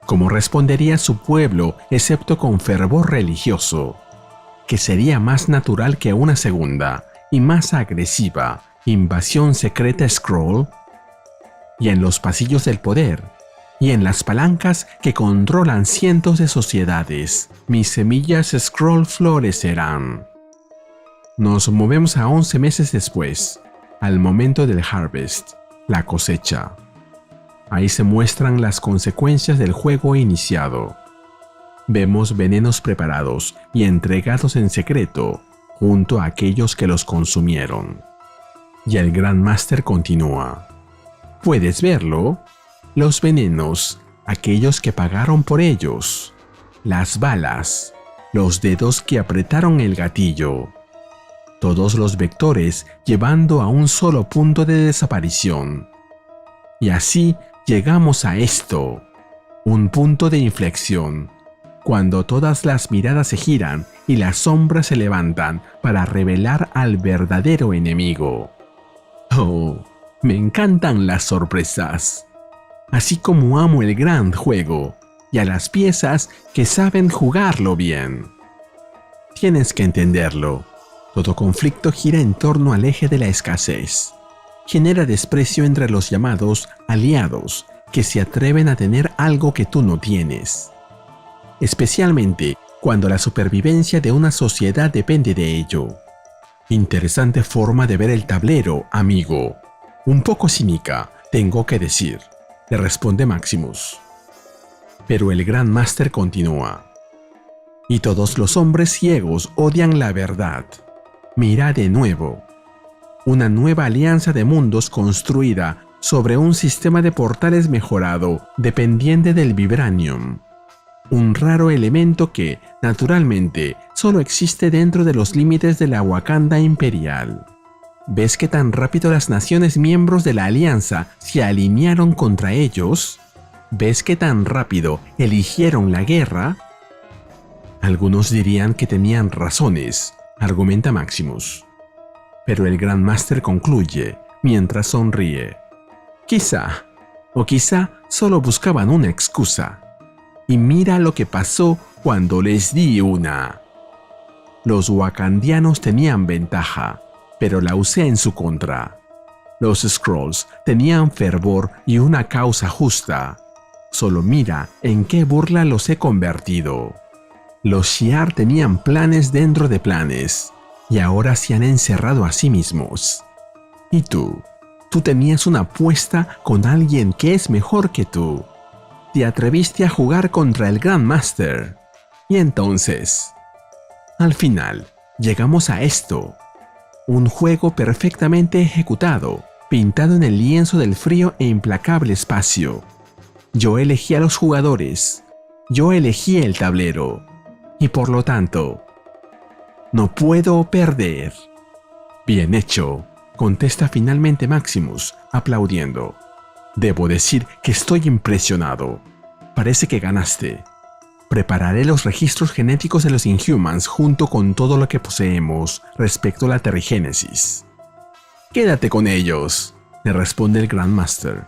¿Cómo respondería su pueblo excepto con fervor religioso? Que sería más natural que una segunda y más agresiva invasión secreta Skrull. Y en los pasillos del poder, y en las palancas que controlan cientos de sociedades, mis semillas Skrull florecerán. Nos movemos a 11 meses después, al momento del Harvest, la cosecha. Ahí se muestran las consecuencias del juego iniciado. Vemos venenos preparados y entregados en secreto junto a aquellos que los consumieron. Y el Grand Master continúa. ¿Puedes verlo? Los venenos, aquellos que pagaron por ellos. Las balas, los dedos que apretaron el gatillo. Todos los vectores llevando a un solo punto de desaparición. Y así llegamos a esto, un punto de inflexión, cuando todas las miradas se giran y las sombras se levantan para revelar al verdadero enemigo. Oh, me encantan las sorpresas, así como amo el gran juego y a las piezas que saben jugarlo bien. Tienes que entenderlo. Todo conflicto gira en torno al eje de la escasez. Genera desprecio entre los llamados aliados que se atreven a tener algo que tú no tienes. Especialmente cuando la supervivencia de una sociedad depende de ello. Interesante forma de ver el tablero, amigo. Un poco cínica, tengo que decir, le responde Maximus. Pero el Gran Máster continúa. Y todos los hombres ciegos odian la verdad. Mira de nuevo. Una nueva alianza de mundos construida sobre un sistema de portales mejorado dependiente del Vibranium. un raro elemento que, naturalmente, solo existe dentro de los límites de la Wakanda imperial. ¿Ves qué tan rápido las naciones miembros de la Alianza se alinearon contra ellos? ¿Ves qué tan rápido eligieron la guerra? Algunos dirían que tenían razones, argumenta Maximus. Pero el Gran Máster concluye, mientras sonríe. Quizá solo buscaban una excusa. Y mira lo que pasó cuando les di una. Los wakandianos tenían ventaja, pero la usé en su contra. Los Skrulls tenían fervor y una causa justa. Solo mira en qué burla los he convertido. Los Shi'ar tenían planes dentro de planes, y ahora se han encerrado a sí mismos. ¿Y tú? Tú tenías una apuesta con alguien que es mejor que tú. Te atreviste a jugar contra el Gran Máster. Y entonces, al final, llegamos a esto. Un juego perfectamente ejecutado, pintado en el lienzo del frío e implacable espacio. Yo elegí a los jugadores. Yo elegí el tablero. Y por lo tanto, no puedo perder. Bien hecho, contesta finalmente Maximus, aplaudiendo. Debo decir que estoy impresionado. Parece que ganaste. Prepararé los registros genéticos de los Inhumans junto con todo lo que poseemos respecto a la terrigénesis. Quédate con ellos, le responde el Grand Master.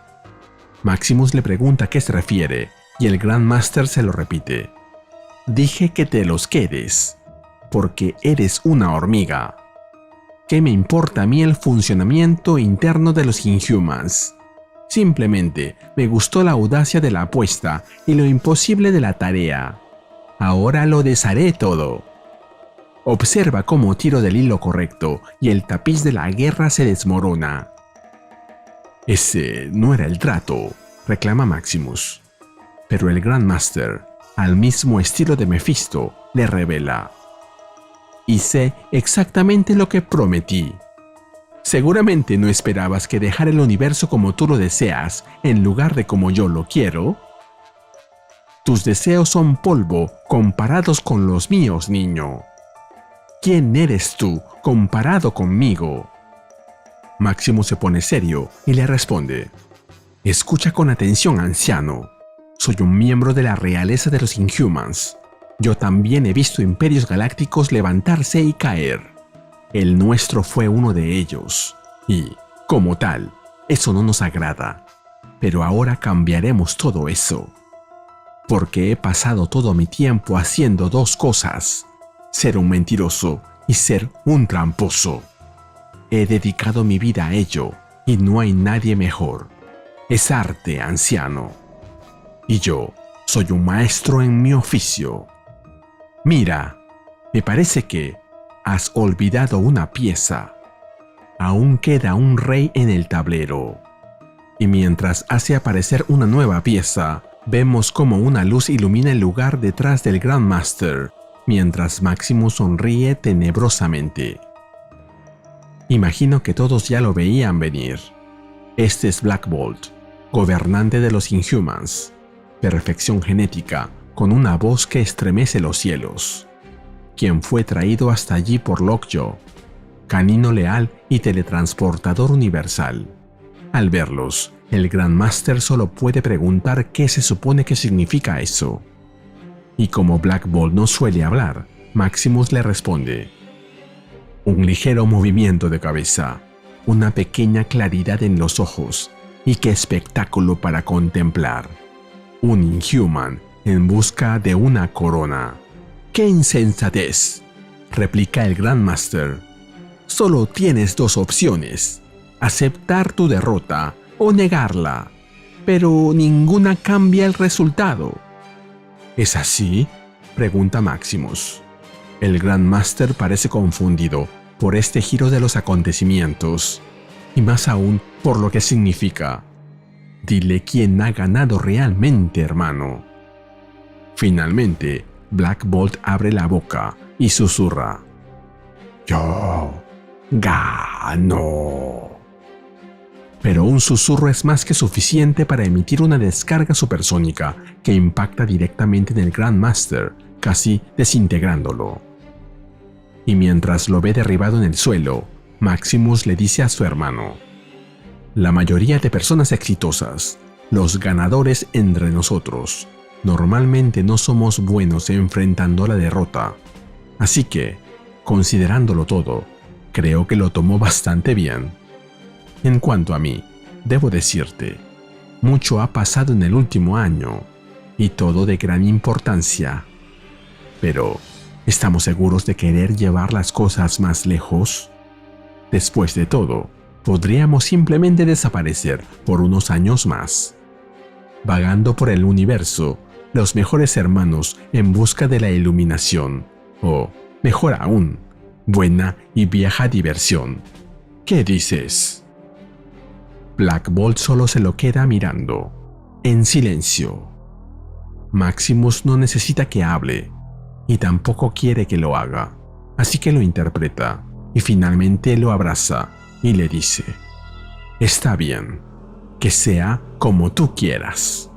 Maximus le pregunta a qué se refiere, y el Grand Master se lo repite. Dije que te los quedes, porque eres una hormiga. ¿Qué me importa a mí el funcionamiento interno de los Inhumans? Simplemente me gustó la audacia de la apuesta y lo imposible de la tarea. Ahora lo desharé todo. Observa cómo tiro del hilo correcto y el tapiz de la guerra se desmorona. Ese no era el trato, reclama Maximus. Pero el Grand Master, al mismo estilo de Mephisto, le revela. Hice exactamente lo que prometí. Seguramente no esperabas que dejara el universo como tú lo deseas, en lugar de como yo lo quiero. Tus deseos son polvo comparados con los míos, niño. ¿Quién eres tú comparado conmigo? Maximus se pone serio y le responde. Escucha con atención, anciano. Soy un miembro de la realeza de los Inhumans. Yo también he visto imperios galácticos levantarse y caer. El nuestro fue uno de ellos. Y, como tal, eso no nos agrada. Pero ahora cambiaremos todo eso. Porque he pasado todo mi tiempo haciendo dos cosas. Ser un mentiroso y ser un tramposo. He dedicado mi vida a ello y no hay nadie mejor. Es arte, anciano. Y yo soy un maestro en mi oficio. Mira, me parece que has olvidado una pieza. Aún queda un rey en el tablero. Y mientras hace aparecer una nueva pieza, vemos como una luz ilumina el lugar detrás del Grand Master, mientras Maximus sonríe tenebrosamente. Imagino que todos ya lo veían venir. Este es Black Bolt, gobernante de los Inhumans. Perfección genética, con una voz que estremece los cielos. Quien fue traído hasta allí por Lockjaw, canino leal y teletransportador universal. Al verlos, el Grand Master solo puede preguntar qué se supone que significa eso. Y como Black Bolt no suele hablar, Maximus le responde. Un ligero movimiento de cabeza, una pequeña claridad en los ojos, y qué espectáculo para contemplar. Un Inhuman en busca de una corona. ¡Qué insensatez!, replica el Grand Master. Solo tienes dos opciones, aceptar tu derrota o negarla, pero ninguna cambia el resultado. ¿Es así?, pregunta Maximus. El Grand Master parece confundido por este giro de los acontecimientos, y más aún por lo que significa. Dile quién ha ganado realmente, hermano. Finalmente, Black Bolt abre la boca y susurra. Yo gano. Pero un susurro es más que suficiente para emitir una descarga supersónica que impacta directamente en el Grandmaster, casi desintegrándolo. Y mientras lo ve derribado en el suelo, Maximus le dice a su hermano: la mayoría de personas exitosas, los ganadores entre nosotros, normalmente no somos buenos enfrentando la derrota. Así que, considerándolo todo, creo que lo tomó bastante bien. En cuanto a mí, debo decirte, mucho ha pasado en el último año, y todo de gran importancia. Pero, ¿estamos seguros de querer llevar las cosas más lejos? Después de todo, podríamos simplemente desaparecer por unos años más, vagando por el universo, los mejores hermanos en busca de la iluminación, o, mejor aún, buena y vieja diversión. ¿Qué dices? Black Bolt solo se lo queda mirando, en silencio. Maximus no necesita que hable, y tampoco quiere que lo haga, así que lo interpreta, y finalmente lo abraza, y le dice: está bien, que sea como tú quieras.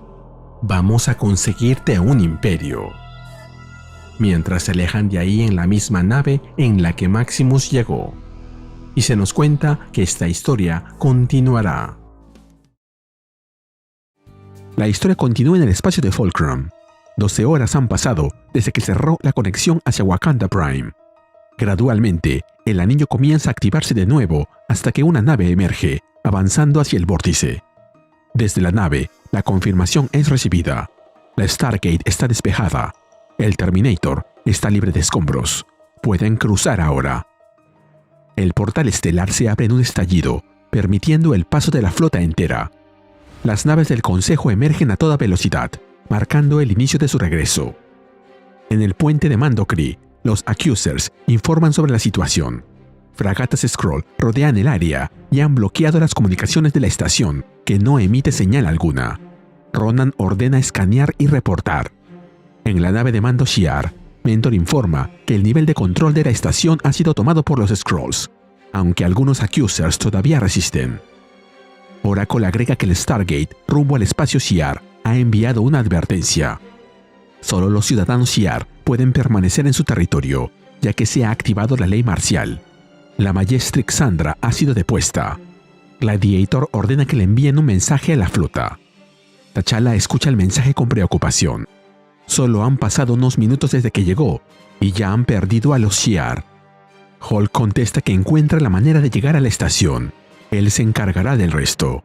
Vamos a conseguirte un imperio. Mientras se alejan de ahí en la misma nave en la que Maximus llegó. Y se nos cuenta que esta historia continuará. La historia continúa en el espacio de Fulcrum. 12 horas han pasado desde que cerró la conexión hacia Wakanda Prime. Gradualmente, el anillo comienza a activarse de nuevo hasta que una nave emerge, avanzando hacia el vórtice. Desde la nave, la confirmación es recibida. La Stargate está despejada. El Terminator está libre de escombros. Pueden cruzar ahora. El portal estelar se abre en un estallido, permitiendo el paso de la flota entera. Las naves del Consejo emergen a toda velocidad, marcando el inicio de su regreso. En el puente de Mando Kree, los Accusers informan sobre la situación. Fragatas Skrull rodean el área y han bloqueado las comunicaciones de la estación, que no emite señal alguna. Ronan ordena escanear y reportar. En la nave de mando Shi'ar, Mentor informa que el nivel de control de la estación ha sido tomado por los Skrulls, aunque algunos Accusers todavía resisten. Oracle agrega que el Stargate, rumbo al espacio Shi'ar, ha enviado una advertencia. Solo los ciudadanos Shi'ar pueden permanecer en su territorio, ya que se ha activado la ley marcial. La Majestic Sandra ha sido depuesta. Gladiator ordena que le envíen un mensaje a la flota. T'Challa escucha el mensaje con preocupación. Solo han pasado unos minutos desde que llegó, y ya han perdido a los Shi'ar. Hulk contesta que encuentra la manera de llegar a la estación. Él se encargará del resto.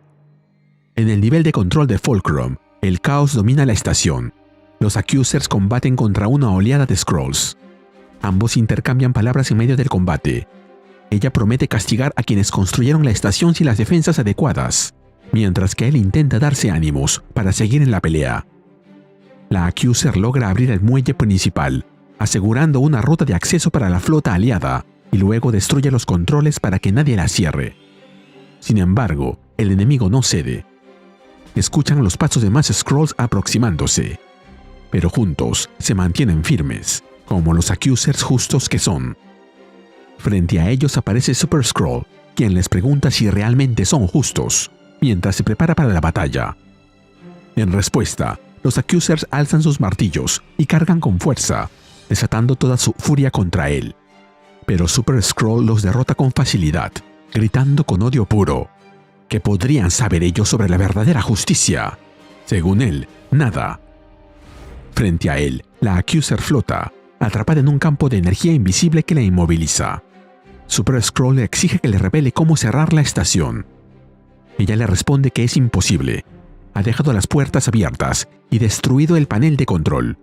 En el nivel de control de Fulcrum, el caos domina la estación. Los Accusers combaten contra una oleada de Skrulls. Ambos intercambian palabras en medio del combate. Ella promete castigar a quienes construyeron la estación sin las defensas adecuadas, mientras que él intenta darse ánimos para seguir en la pelea. La Accuser logra abrir el muelle principal, asegurando una ruta de acceso para la flota aliada, y luego destruye los controles para que nadie la cierre. Sin embargo, el enemigo no cede. Escuchan los pasos de más Skrulls aproximándose, pero juntos se mantienen firmes, como los Accusers justos que son. Frente a ellos aparece Super Skrull, quien les pregunta si realmente son justos, mientras se prepara para la batalla. En respuesta, los Accusers alzan sus martillos y cargan con fuerza, desatando toda su furia contra él. Pero Super Skrull los derrota con facilidad, gritando con odio puro. ¿Qué podrían saber ellos sobre la verdadera justicia? Según él, nada. Frente a él, la Accuser flota, atrapada en un campo de energía invisible que la inmoviliza. Super Skrull le exige que le revele cómo cerrar la estación. Ella le responde que es imposible. Ha dejado las puertas abiertas y destruido el panel de control.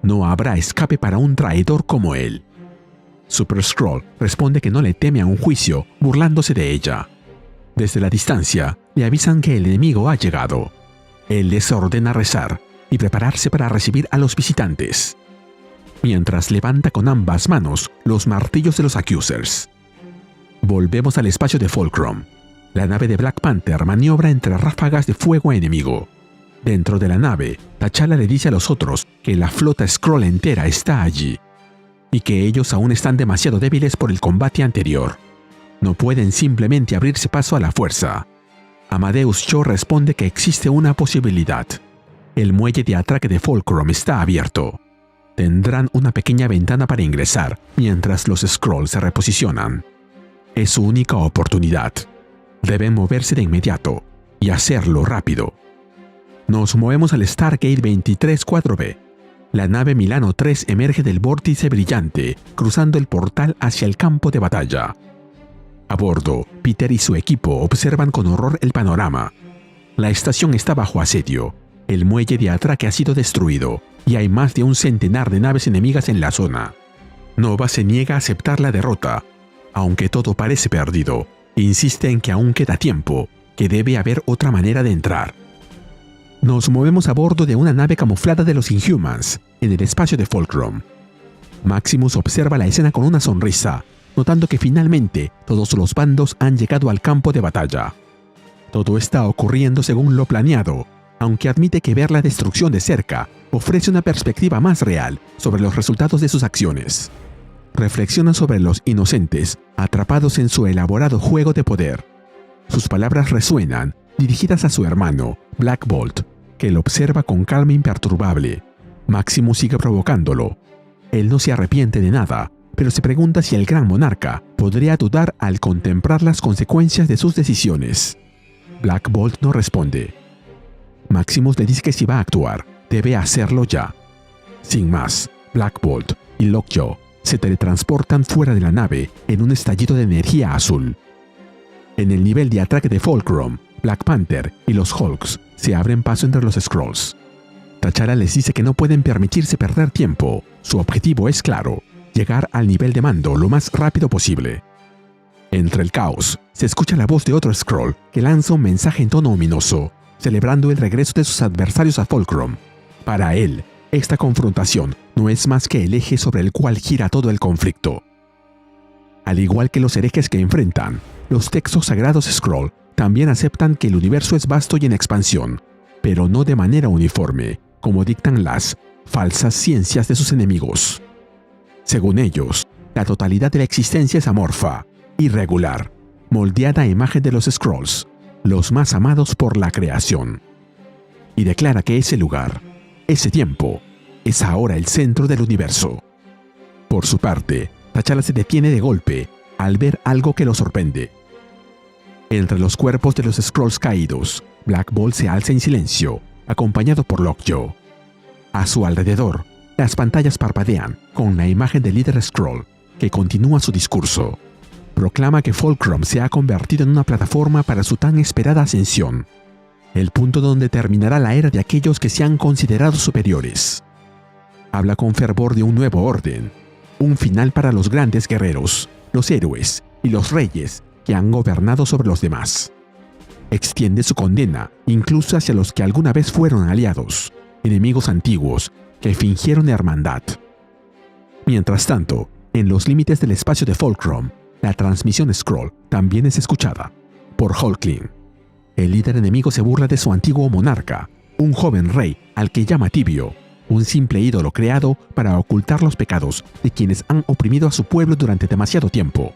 No habrá escape para un traidor como él. Super Skrull responde que no le teme a un juicio, burlándose de ella. Desde la distancia, le avisan que el enemigo ha llegado. Él les ordena rezar y prepararse para recibir a los visitantes, mientras levanta con ambas manos los martillos de los Accusers. Volvemos al espacio de Fulcrum. La nave de Black Panther maniobra entre ráfagas de fuego enemigo. Dentro de la nave, T'Challa le dice a los otros que la flota Skrull entera está allí, y que ellos aún están demasiado débiles por el combate anterior. No pueden simplemente abrirse paso a la fuerza. Amadeus Cho responde que existe una posibilidad. El muelle de atraque de Fulcrum está abierto. Tendrán una pequeña ventana para ingresar mientras los Skrulls se reposicionan. Es su única oportunidad. Deben moverse de inmediato y hacerlo rápido. Nos movemos al Stargate 23-4B. La nave Milano 3 emerge del vórtice brillante, cruzando el portal hacia el campo de batalla. A bordo, Peter y su equipo observan con horror el panorama. La estación está bajo asedio. El muelle de atraque ha sido destruido y hay más de un centenar de naves enemigas en la zona. Nova se niega a aceptar la derrota. Aunque todo parece perdido, insiste en que aún queda tiempo, que debe haber otra manera de entrar. Nos movemos a bordo de una nave camuflada de los Inhumans, en el espacio de Fulcrum. Maximus observa la escena con una sonrisa, notando que finalmente todos los bandos han llegado al campo de batalla. Todo está ocurriendo según lo planeado, aunque admite que ver la destrucción de cerca ofrece una perspectiva más real sobre los resultados de sus acciones. Reflexiona sobre los inocentes, atrapados en su elaborado juego de poder. Sus palabras resuenan, dirigidas a su hermano, Black Bolt, que lo observa con calma imperturbable. Maximus sigue provocándolo. Él no se arrepiente de nada, pero se pregunta si el gran monarca podría dudar al contemplar las consecuencias de sus decisiones. Black Bolt no responde. Maximus le dice que si va a actuar, debe hacerlo ya. Sin más, Black Bolt y Lockjaw se teletransportan fuera de la nave en un estallido de energía azul. En el nivel de atraque de Fulcrum, Black Panther y los Hulks se abren paso entre los Skrulls. T'Challa les dice que no pueden permitirse perder tiempo. Su objetivo es claro: llegar al nivel de mando lo más rápido posible. Entre el caos, se escucha la voz de otro Skrull que lanza un mensaje en tono ominoso, celebrando el regreso de sus adversarios a Fulcrum. Para él, esta confrontación no es más que el eje sobre el cual gira todo el conflicto. Al igual que los herejes que enfrentan, los textos sagrados Skrull también aceptan que el universo es vasto y en expansión, pero no de manera uniforme, como dictan las falsas ciencias de sus enemigos. Según ellos, la totalidad de la existencia es amorfa, irregular, moldeada a imagen de los Skrulls, los más amados por la creación. Y declara que ese lugar, ese tiempo, es ahora el centro del universo. Por su parte, T'Challa se detiene de golpe al ver algo que lo sorprende. Entre los cuerpos de los Skrulls caídos, Black Bolt se alza en silencio, acompañado por Lockjaw. A su alrededor, las pantallas parpadean con la imagen del líder Skrull, que continúa su discurso. Proclama que Fulcrum se ha convertido en una plataforma para su tan esperada ascensión, el punto donde terminará la era de aquellos que se han considerado superiores. Habla con fervor de un nuevo orden, un final para los grandes guerreros, los héroes y los reyes que han gobernado sobre los demás. Extiende su condena incluso hacia los que alguna vez fueron aliados, enemigos antiguos que fingieron hermandad. Mientras tanto, en los límites del espacio de Fulcrum, la transmisión Skrull también es escuchada por Hulkling. El líder enemigo se burla de su antiguo monarca, un joven rey al que llama tibio, un simple ídolo creado para ocultar los pecados de quienes han oprimido a su pueblo durante demasiado tiempo.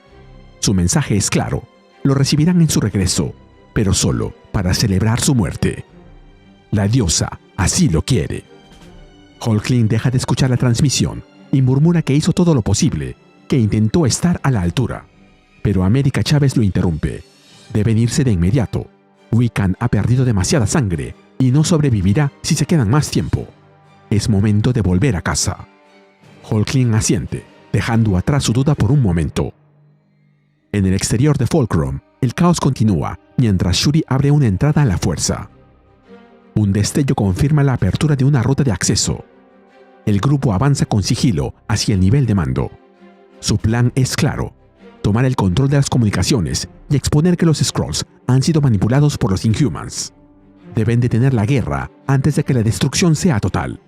Su mensaje es claro: lo recibirán en su regreso, pero solo para celebrar su muerte. La diosa así lo quiere. Hulkling deja de escuchar la transmisión y murmura que hizo todo lo posible, que intentó estar a la altura. Pero América Chávez lo interrumpe. Deben irse de inmediato. Wiccan ha perdido demasiada sangre y no sobrevivirá si se quedan más tiempo. Es momento de volver a casa. Hulkling asiente, dejando atrás su duda por un momento. En el exterior de Fulcrum, el caos continúa mientras Shuri abre una entrada a la fuerza. Un destello confirma la apertura de una ruta de acceso. El grupo avanza con sigilo hacia el nivel de mando. Su plan es claro: tomar el control de las comunicaciones y exponer que los Skrulls han sido manipulados por los Inhumans. Deben detener la guerra antes de que la destrucción sea total.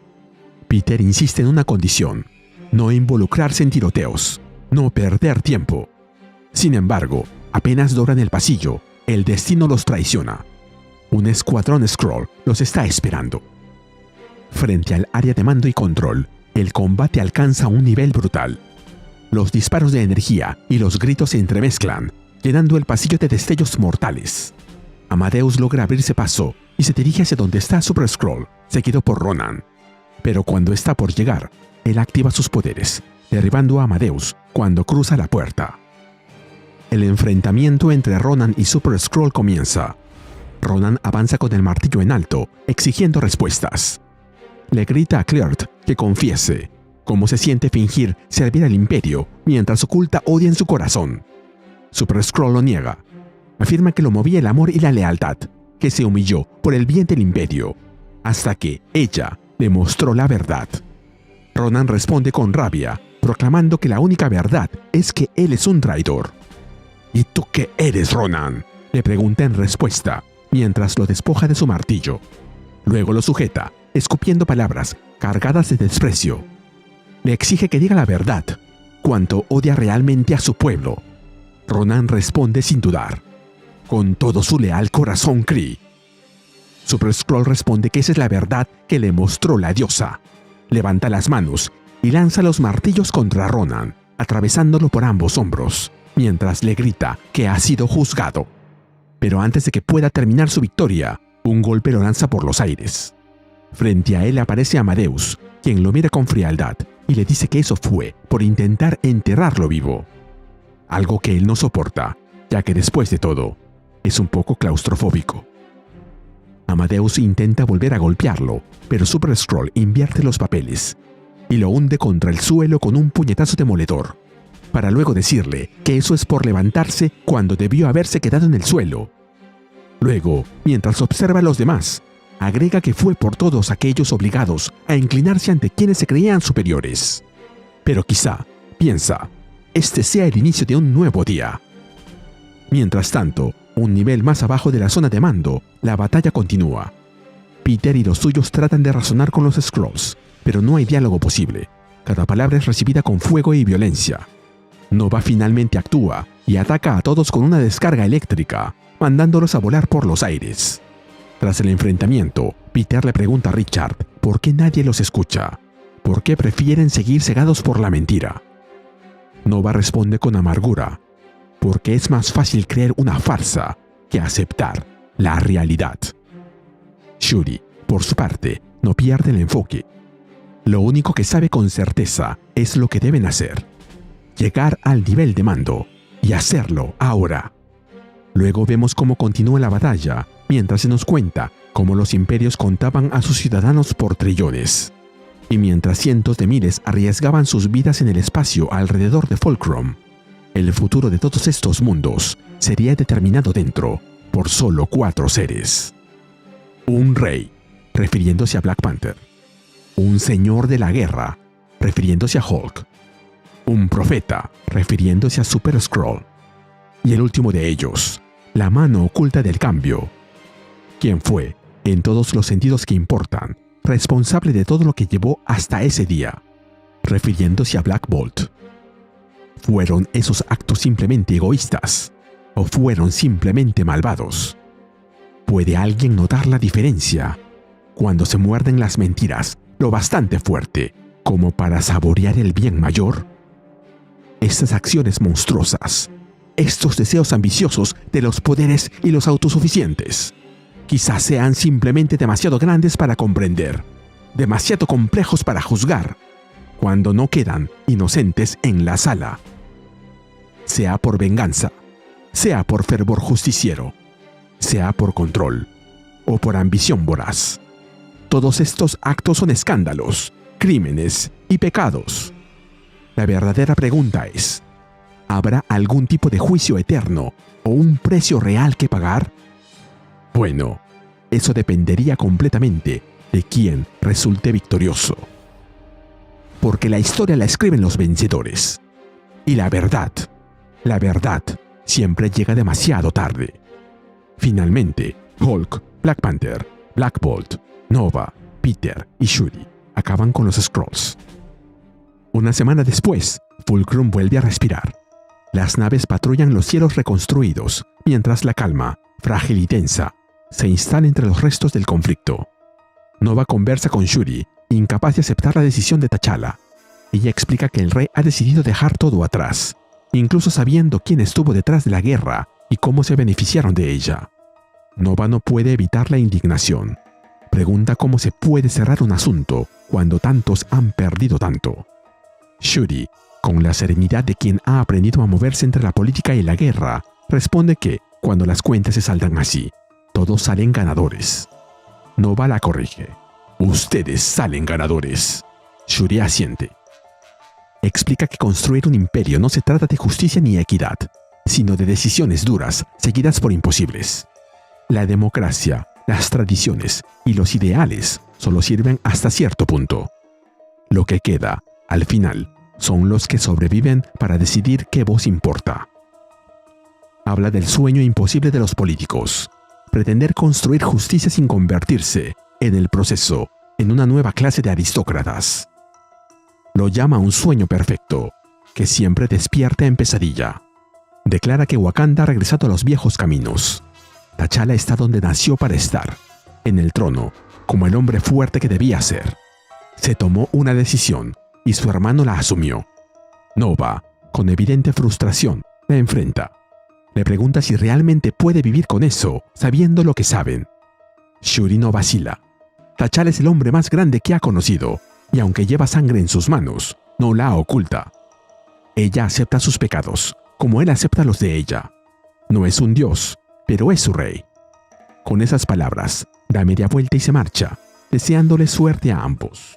Peter insiste en una condición: no involucrarse en tiroteos, no perder tiempo. Sin embargo, apenas doblan el pasillo, el destino los traiciona. Un escuadrón Skrull los está esperando. Frente al área de mando y control, el combate alcanza un nivel brutal. Los disparos de energía y los gritos se entremezclan, llenando el pasillo de destellos mortales. Amadeus logra abrirse paso y se dirige hacia donde está Super Skrull, seguido por Ronan. Pero cuando está por llegar, él activa sus poderes, derribando a Amadeus cuando cruza la puerta. El enfrentamiento entre Ronan y Super Skrull comienza. Ronan avanza con el martillo en alto, exigiendo respuestas. Le grita a Kl'rt que confiese cómo se siente fingir servir al Imperio mientras oculta odio en su corazón. Super Skrull lo niega. Afirma que lo movía el amor y la lealtad, que se humilló por el bien del Imperio, hasta que ella le mostró la verdad. Ronan responde con rabia, proclamando que la única verdad es que él es un traidor. ¿Y tú qué eres, Ronan?, le pregunta en respuesta, mientras lo despoja de su martillo. Luego lo sujeta, escupiendo palabras cargadas de desprecio. Le exige que diga la verdad, cuánto odia realmente a su pueblo. Ronan responde sin dudar, con todo su leal corazón Kree. Super Skrull responde que esa es la verdad que le mostró la diosa. Levanta las manos y lanza los martillos contra Ronan, atravesándolo por ambos hombros, mientras le grita que ha sido juzgado. Pero antes de que pueda terminar su victoria, un golpe lo lanza por los aires. Frente a él aparece Amadeus, quien lo mira con frialdad y le dice que eso fue por intentar enterrarlo vivo. Algo que él no soporta, ya que después de todo, es un poco claustrofóbico. Amadeus intenta volver a golpearlo, pero Super Skrull invierte los papeles y lo hunde contra el suelo con un puñetazo demoledor, para luego decirle que eso es por levantarse cuando debió haberse quedado en el suelo. Luego, mientras observa a los demás, agrega que fue por todos aquellos obligados a inclinarse ante quienes se creían superiores. Pero quizá, piensa, este sea el inicio de un nuevo día. Mientras tanto, un nivel más abajo de la zona de mando, la batalla continúa. Peter y los suyos tratan de razonar con los Skrulls, pero no hay diálogo posible. Cada palabra es recibida con fuego y violencia. Nova finalmente actúa y ataca a todos con una descarga eléctrica, mandándolos a volar por los aires. Tras el enfrentamiento, Peter le pregunta a Richard por qué nadie los escucha, por qué prefieren seguir cegados por la mentira. Nova responde con amargura, porque es más fácil creer una farsa que aceptar la realidad. Shuri, por su parte, no pierde el enfoque. Lo único que sabe con certeza es lo que deben hacer: llegar al nivel de mando, y hacerlo ahora. Luego vemos cómo continúa la batalla, mientras se nos cuenta cómo los imperios contaban a sus ciudadanos por trillones. Y mientras cientos de miles arriesgaban sus vidas en el espacio alrededor de Fulcrum, el futuro de todos estos mundos sería determinado dentro por solo 4 seres. Un rey, refiriéndose a Black Panther. Un señor de la guerra, refiriéndose a Hulk. Un profeta, refiriéndose a Super Skrull. Y el último de ellos, la mano oculta del cambio, quien fue, en todos los sentidos que importan, responsable de todo lo que llevó hasta ese día, refiriéndose a Black Bolt. ¿Fueron esos actos simplemente egoístas o fueron simplemente malvados? ¿Puede alguien notar la diferencia cuando se muerden las mentiras lo bastante fuerte como para saborear el bien mayor? Estas acciones monstruosas, estos deseos ambiciosos de los poderes y los autosuficientes, quizás sean simplemente demasiado grandes para comprender, demasiado complejos para juzgar, cuando no quedan inocentes en la sala. Sea por venganza, sea por fervor justiciero, sea por control o por ambición voraz. Todos estos actos son escándalos, crímenes y pecados. La verdadera pregunta es: ¿habrá algún tipo de juicio eterno o un precio real que pagar? Bueno, eso dependería completamente de quién resulte victorioso. Porque la historia la escriben los vencedores. Y la verdad siempre llega demasiado tarde. Finalmente, Hulk, Black Panther, Black Bolt, Nova, Peter y Shuri acaban con los Skrulls. Una semana después, Fulcrum vuelve a respirar. Las naves patrullan los cielos reconstruidos, mientras la calma, frágil y tensa, se instala entre los restos del conflicto. Nova conversa con Shuri, incapaz de aceptar la decisión de T'Challa. Ella explica que el rey ha decidido dejar todo atrás, incluso sabiendo quién estuvo detrás de la guerra y cómo se beneficiaron de ella. Nova no puede evitar la indignación. Pregunta cómo se puede cerrar un asunto cuando tantos han perdido tanto. Shuri, con la serenidad de quien ha aprendido a moverse entre la política y la guerra, responde que, cuando las cuentas se saldan así, todos salen ganadores. Nova la corrige. Ustedes salen ganadores. Shuri asiente. Explica que construir un imperio no se trata de justicia ni equidad, sino de decisiones duras seguidas por imposibles. La democracia, las tradiciones y los ideales solo sirven hasta cierto punto. Lo que queda, al final, son los que sobreviven para decidir qué voz importa. Habla del sueño imposible de los políticos, pretender construir justicia sin convertirse, en el proceso, en una nueva clase de aristócratas. Lo llama un sueño perfecto, que siempre despierta en pesadilla. Declara que Wakanda ha regresado a los viejos caminos. T'Challa está donde nació para estar, en el trono, como el hombre fuerte que debía ser. Se tomó una decisión, y su hermano la asumió. Nova, con evidente frustración, la enfrenta. Le pregunta si realmente puede vivir con eso, sabiendo lo que saben. Shuri no vacila. T'Challa es el hombre más grande que ha conocido, y aunque lleva sangre en sus manos, no la oculta. Ella acepta sus pecados, como él acepta los de ella. No es un dios, pero es su rey. Con esas palabras, da media vuelta y se marcha, deseándole suerte a ambos.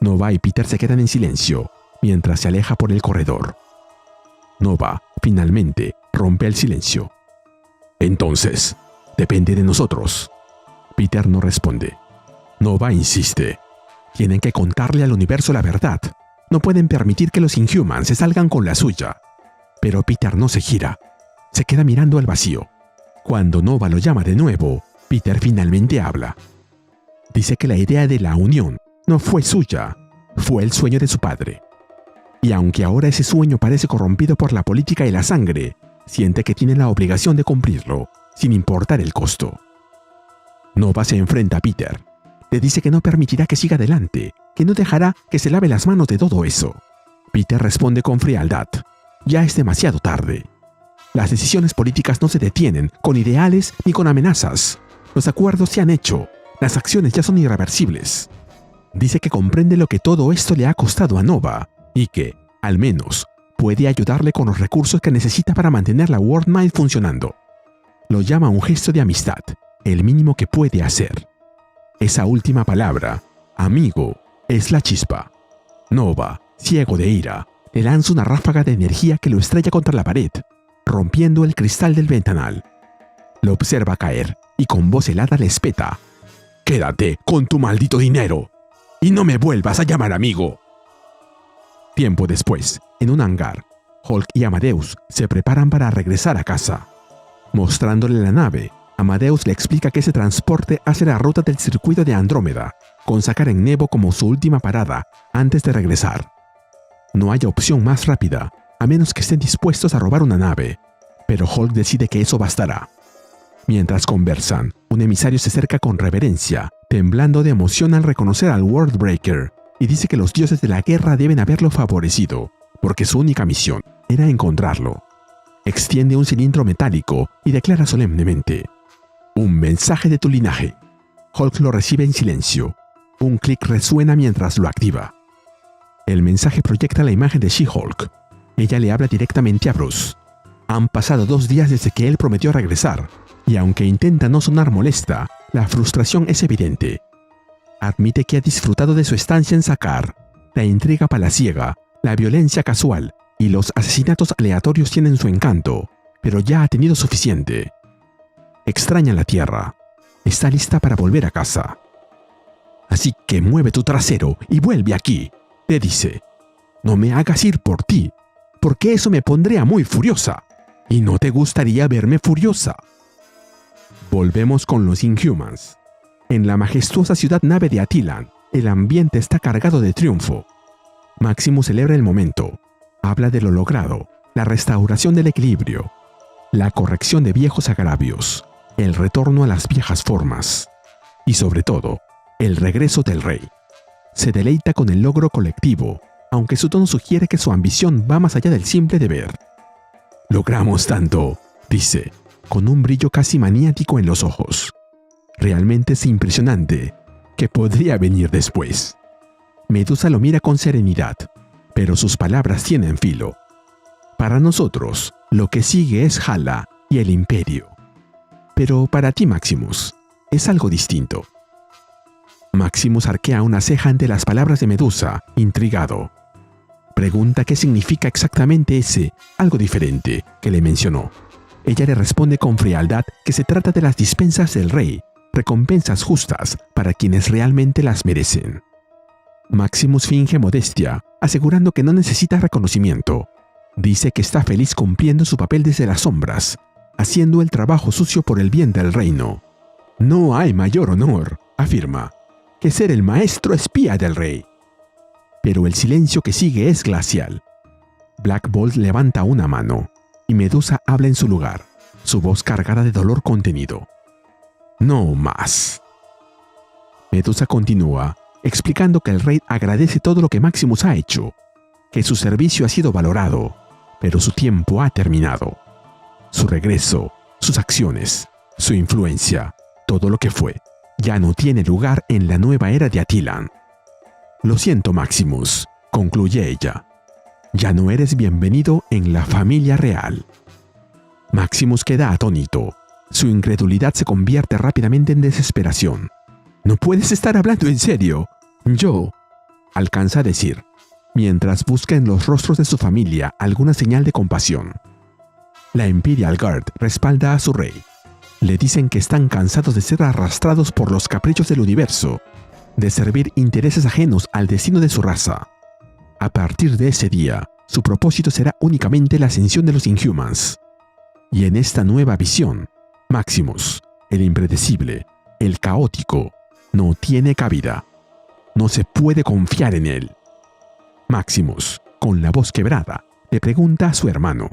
Nova y Peter se quedan en silencio, mientras se aleja por el corredor. Nova, finalmente, rompe el silencio. Entonces, depende de nosotros. Peter no responde. Nova insiste. Tienen que contarle al universo la verdad. No pueden permitir que los Inhumans se salgan con la suya. Pero Peter no se gira. Se queda mirando al vacío. Cuando Nova lo llama de nuevo, Peter finalmente habla. Dice que la idea de la unión no fue suya, fue el sueño de su padre. Y aunque ahora ese sueño parece corrompido por la política y la sangre, siente que tiene la obligación de cumplirlo, sin importar el costo. Nova se enfrenta a Peter. Le dice que no permitirá que siga adelante, que no dejará que se lave las manos de todo eso. Peter responde con frialdad. Ya es demasiado tarde. Las decisiones políticas no se detienen con ideales ni con amenazas. Los acuerdos se han hecho. Las acciones ya son irreversibles. Dice que comprende lo que todo esto le ha costado a Nova y que, al menos, puede ayudarle con los recursos que necesita para mantener la World Mind funcionando. Lo llama un gesto de amistad, el mínimo que puede hacer. Esa última palabra, amigo, es la chispa. Nova, ciego de ira, le lanza una ráfaga de energía que lo estrella contra la pared, rompiendo el cristal del ventanal. Lo observa caer y con voz helada le espeta. «Quédate con tu maldito dinero y no me vuelvas a llamar amigo». Tiempo después, en un hangar, Hulk y Amadeus se preparan para regresar a casa. Mostrándole la nave, Amadeus le explica que ese transporte hace la ruta del circuito de Andrómeda, con Sakaar en Nebo como su última parada antes de regresar. No hay opción más rápida, a menos que estén dispuestos a robar una nave, pero Hulk decide que eso bastará. Mientras conversan, un emisario se acerca con reverencia, temblando de emoción al reconocer al Worldbreaker, y dice que los dioses de la guerra deben haberlo favorecido, porque su única misión era encontrarlo. Extiende un cilindro metálico y declara solemnemente: «Un mensaje de tu linaje». Hulk lo recibe en silencio. Un clic resuena mientras lo activa. El mensaje proyecta la imagen de She-Hulk. Ella le habla directamente a Bruce. Han pasado 2 días desde que él prometió regresar, y aunque intenta no sonar molesta, la frustración es evidente. Admite que ha disfrutado de su estancia en Sakaar. La intriga palaciega, la violencia casual y los asesinatos aleatorios tienen su encanto, pero ya ha tenido suficiente. Extraña la Tierra. Está lista para volver a casa. «Así que mueve tu trasero y vuelve aquí», le dice. «No me hagas ir por ti, porque eso me pondría muy furiosa. Y no te gustaría verme furiosa». Volvemos con los Inhumans. En la majestuosa ciudad nave de Attilan, el ambiente está cargado de triunfo. Maximus celebra el momento. Habla de lo logrado, la restauración del equilibrio, la corrección de viejos agravios, el retorno a las viejas formas y, sobre todo, el regreso del rey. Se deleita con el logro colectivo, aunque su tono sugiere que su ambición va más allá del simple deber. «Logramos tanto», dice, con un brillo casi maniático en los ojos. Realmente es impresionante. ¿Qué podría venir después? Medusa lo mira con serenidad, pero sus palabras tienen filo. Para nosotros, lo que sigue es Hala y el Imperio. Pero para ti, Maximus, es algo distinto. Maximus arquea una ceja ante las palabras de Medusa, intrigado. Pregunta qué significa exactamente ese algo diferente que le mencionó. Ella le responde con frialdad que se trata de las dispensas del rey, recompensas justas para quienes realmente las merecen. Maximus finge modestia, asegurando que no necesita reconocimiento. Dice que está feliz cumpliendo su papel desde las sombras, haciendo el trabajo sucio por el bien del reino. No hay mayor honor, afirma, que ser el maestro espía del rey. Pero el silencio que sigue es glacial. Black Bolt levanta una mano y Medusa habla en su lugar, su voz cargada de dolor contenido. No más. Medusa continúa, explicando que el rey agradece todo lo que Maximus ha hecho, que su servicio ha sido valorado, pero su tiempo ha terminado. Su regreso, sus acciones, su influencia, todo lo que fue, ya no tiene lugar en la nueva era de Attilan. Lo siento, Maximus, concluye ella. Ya no eres bienvenido en la familia real. Maximus queda atónito. Su incredulidad se convierte rápidamente en desesperación. No puedes estar hablando en serio. Yo, alcanza a decir, mientras busca en los rostros de su familia alguna señal de compasión. La Imperial Guard respalda a su rey. Le dicen que están cansados de ser arrastrados por los caprichos del universo, de servir intereses ajenos al destino de su raza. A partir de ese día, su propósito será únicamente la ascensión de los Inhumans. Y en esta nueva visión, Maximus, el impredecible, el caótico, no tiene cabida. No se puede confiar en él. Maximus, con la voz quebrada, le pregunta a su hermano: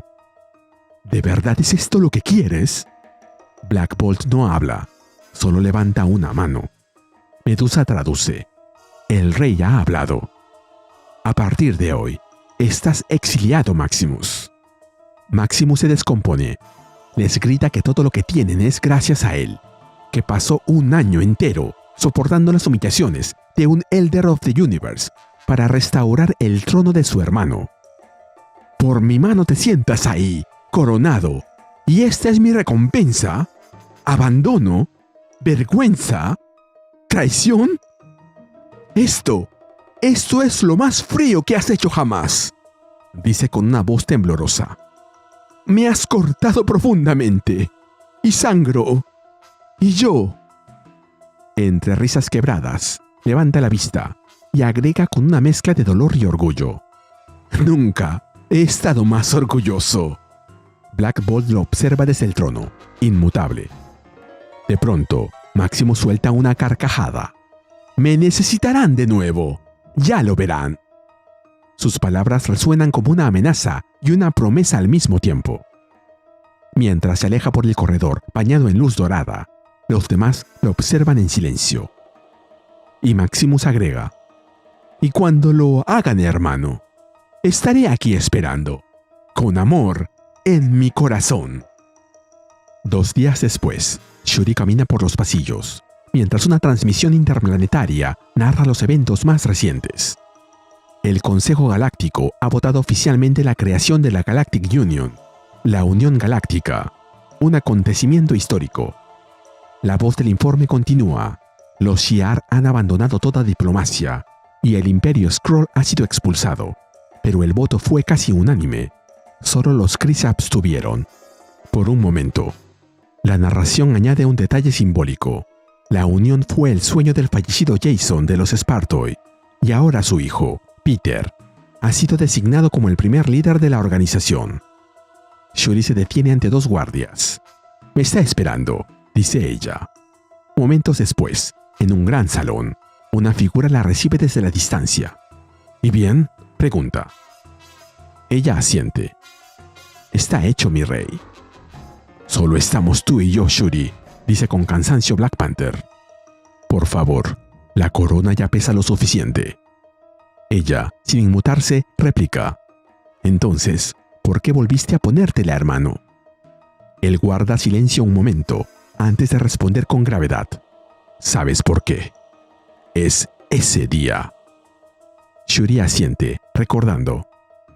¿de verdad es esto lo que quieres? Black Bolt no habla, solo levanta una mano. Medusa traduce: el rey ha hablado. A partir de hoy, estás exiliado, Maximus. Maximus se descompone. Les grita que todo lo que tienen es gracias a él, que pasó un año entero soportando las humillaciones de un Elder of the Universe para restaurar el trono de su hermano. Por mi mano te sientas ahí, coronado, y esta es mi recompensa. ¿Abandono? ¿Vergüenza? ¿Traición? Esto es lo más frío que has hecho jamás, dice con una voz temblorosa. Me has cortado profundamente, y sangro, y yo. Entre risas quebradas, levanta la vista y agrega con una mezcla de dolor y orgullo: nunca he estado más orgulloso. Black Bolt lo observa desde el trono, inmutable. De pronto, Maximus suelta una carcajada. Me necesitarán de nuevo, ya lo verán. Sus palabras resuenan como una amenaza y una promesa al mismo tiempo. Mientras se aleja por el corredor, bañado en luz dorada, los demás lo observan en silencio. Y Maximus agrega: y cuando lo hagan, hermano, estaré aquí esperando, con amor en mi corazón. 2 días después, Shuri camina por los pasillos, mientras una transmisión interplanetaria narra los eventos más recientes. El Consejo Galáctico ha votado oficialmente la creación de la Galactic Union, la Unión Galáctica, un acontecimiento histórico. La voz del informe continúa. Los Shi'ar han abandonado toda diplomacia y el Imperio Skrull ha sido expulsado, pero el voto fue casi unánime. Solo los Kree se abstuvieron. Por un momento. La narración añade un detalle simbólico. La unión fue el sueño del fallecido Jason de los Spartoi, y ahora su hijo, Peter, ha sido designado como el primer líder de la organización. Shuri se detiene ante 2 guardias. Me está esperando, dice ella. Momentos después, en un gran salón, una figura la recibe desde la distancia. ¿Y bien?, pregunta. Ella asiente. Está hecho, mi rey. Solo estamos tú y yo, Shuri, dice con cansancio Black Panther. Por favor, la corona ya pesa lo suficiente. Ella, sin inmutarse, replica. Entonces, ¿por qué volviste a ponértela, hermano? Él guarda silencio un momento antes de responder con gravedad. ¿Sabes por qué? Es ese día. Shuri asiente, recordando.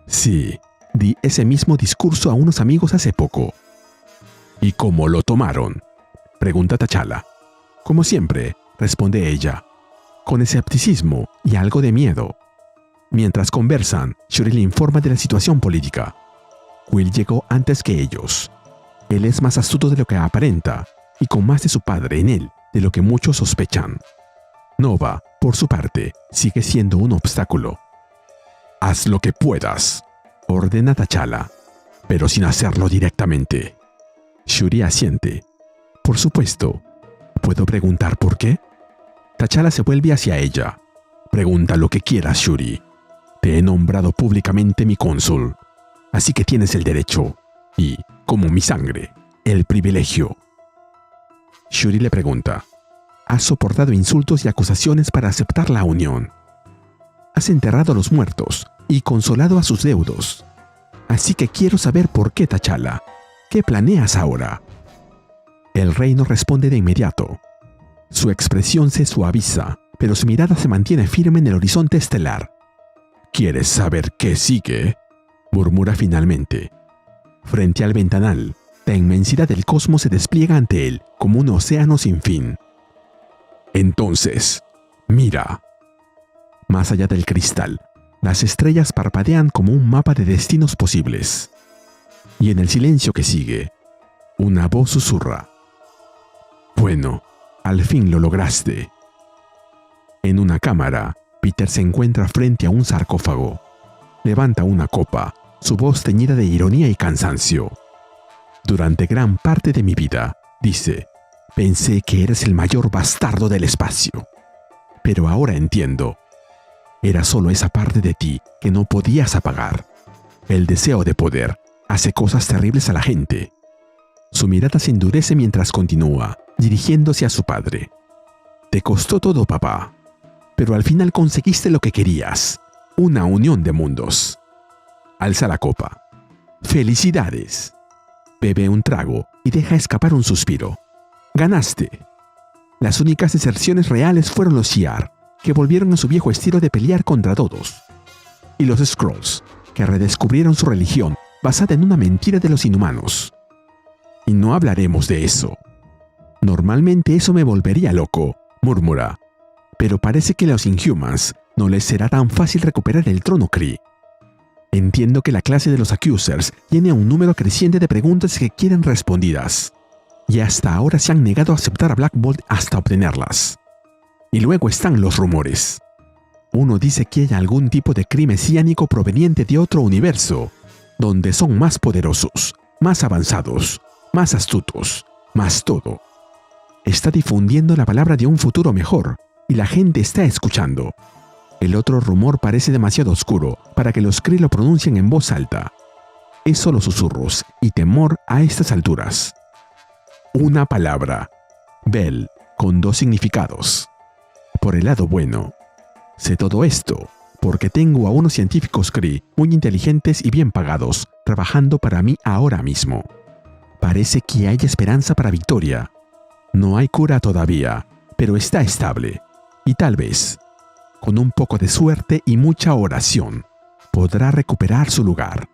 Sí, di ese mismo discurso a unos amigos hace poco. ¿Y cómo lo tomaron?, pregunta T'Challa. Como siempre, responde ella, con escepticismo y algo de miedo. Mientras conversan, Shuri le informa de la situación política. Quill llegó antes que ellos. Él es más astuto de lo que aparenta y con más de su padre en él de lo que muchos sospechan. Nova, por su parte, sigue siendo un obstáculo. Haz lo que puedas, ordena T'Challa, pero sin hacerlo directamente. Shuri asiente. Por supuesto. ¿Puedo preguntar por qué? T'Challa se vuelve hacia ella. Pregunta lo que quieras, Shuri. Te he nombrado públicamente mi cónsul, así que tienes el derecho y, como mi sangre, el privilegio. Shuri le pregunta. Has soportado insultos y acusaciones para aceptar la unión. Has enterrado a los muertos y consolado a sus deudos. Así que quiero saber por qué, T'Challa. ¿Qué planeas ahora? El rey no responde de inmediato. Su expresión se suaviza, pero su mirada se mantiene firme en el horizonte estelar. ¿Quieres saber qué sigue?, murmura finalmente. Frente al ventanal, la inmensidad del cosmos se despliega ante él como un océano sin fin. Entonces, mira. Más allá del cristal, las estrellas parpadean como un mapa de destinos posibles. Y en el silencio que sigue, una voz susurra. Bueno, al fin lo lograste. En una cámara, Peter se encuentra frente a un sarcófago. Levanta una copa, su voz teñida de ironía y cansancio. Durante gran parte de mi vida, dice, pensé que eres el mayor bastardo del espacio. Pero ahora entiendo. Era solo esa parte de ti que no podías apagar. El deseo de poder hace cosas terribles a la gente. Su mirada se endurece mientras continúa, dirigiéndose a su padre. Te costó todo, papá, pero al final conseguiste lo que querías, una unión de mundos. Alza la copa. ¡Felicidades! Bebe un trago y deja escapar un suspiro. ¡Ganaste! Las únicas deserciones reales fueron los Shi'ar, que volvieron a su viejo estilo de pelear contra todos, y los Skrulls, que redescubrieron su religión basada en una mentira de los inhumanos. Y no hablaremos de eso. Normalmente eso me volvería loco, murmura, pero parece que a los Inhumans no les será tan fácil recuperar el trono Kree. Entiendo que la clase de los Accusers tiene un número creciente de preguntas que quieren respondidas, y hasta ahora se han negado a aceptar a Black Bolt hasta obtenerlas. Y luego están los rumores. Uno dice que hay algún tipo de Kree mesiánico proveniente de otro universo, donde son más poderosos, más avanzados, más astutos, más todo. Está difundiendo la palabra de un futuro mejor, y la gente está escuchando. El otro rumor parece demasiado oscuro para que los Kree lo pronuncien en voz alta. Es solo susurros y temor a estas alturas. Una palabra, Bell, con dos significados. Por el lado bueno, sé todo esto porque tengo a unos científicos Kree muy inteligentes y bien pagados trabajando para mí ahora mismo. Parece que hay esperanza para Victoria. No hay cura todavía, pero está estable. Y tal vez, con un poco de suerte y mucha oración, podrá recuperar su lugar.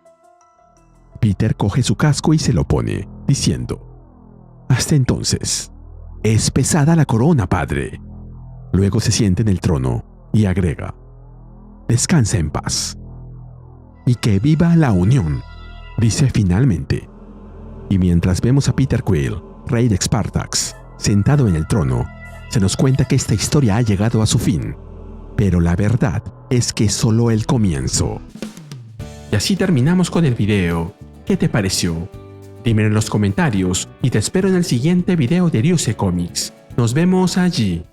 Peter coge su casco y se lo pone, diciendo: hasta entonces, es pesada la corona, padre. Luego se sienta en el trono y agrega: descansa en paz. Y que viva la unión, dice finalmente. Y mientras vemos a Peter Quill, rey de Spartax, sentado en el trono, se nos cuenta que esta historia ha llegado a su fin. Pero la verdad es que es solo el comienzo. Y así terminamos con el video. ¿Qué te pareció? Dímelo en los comentarios y te espero en el siguiente video de Ryusei Comics. Nos vemos allí.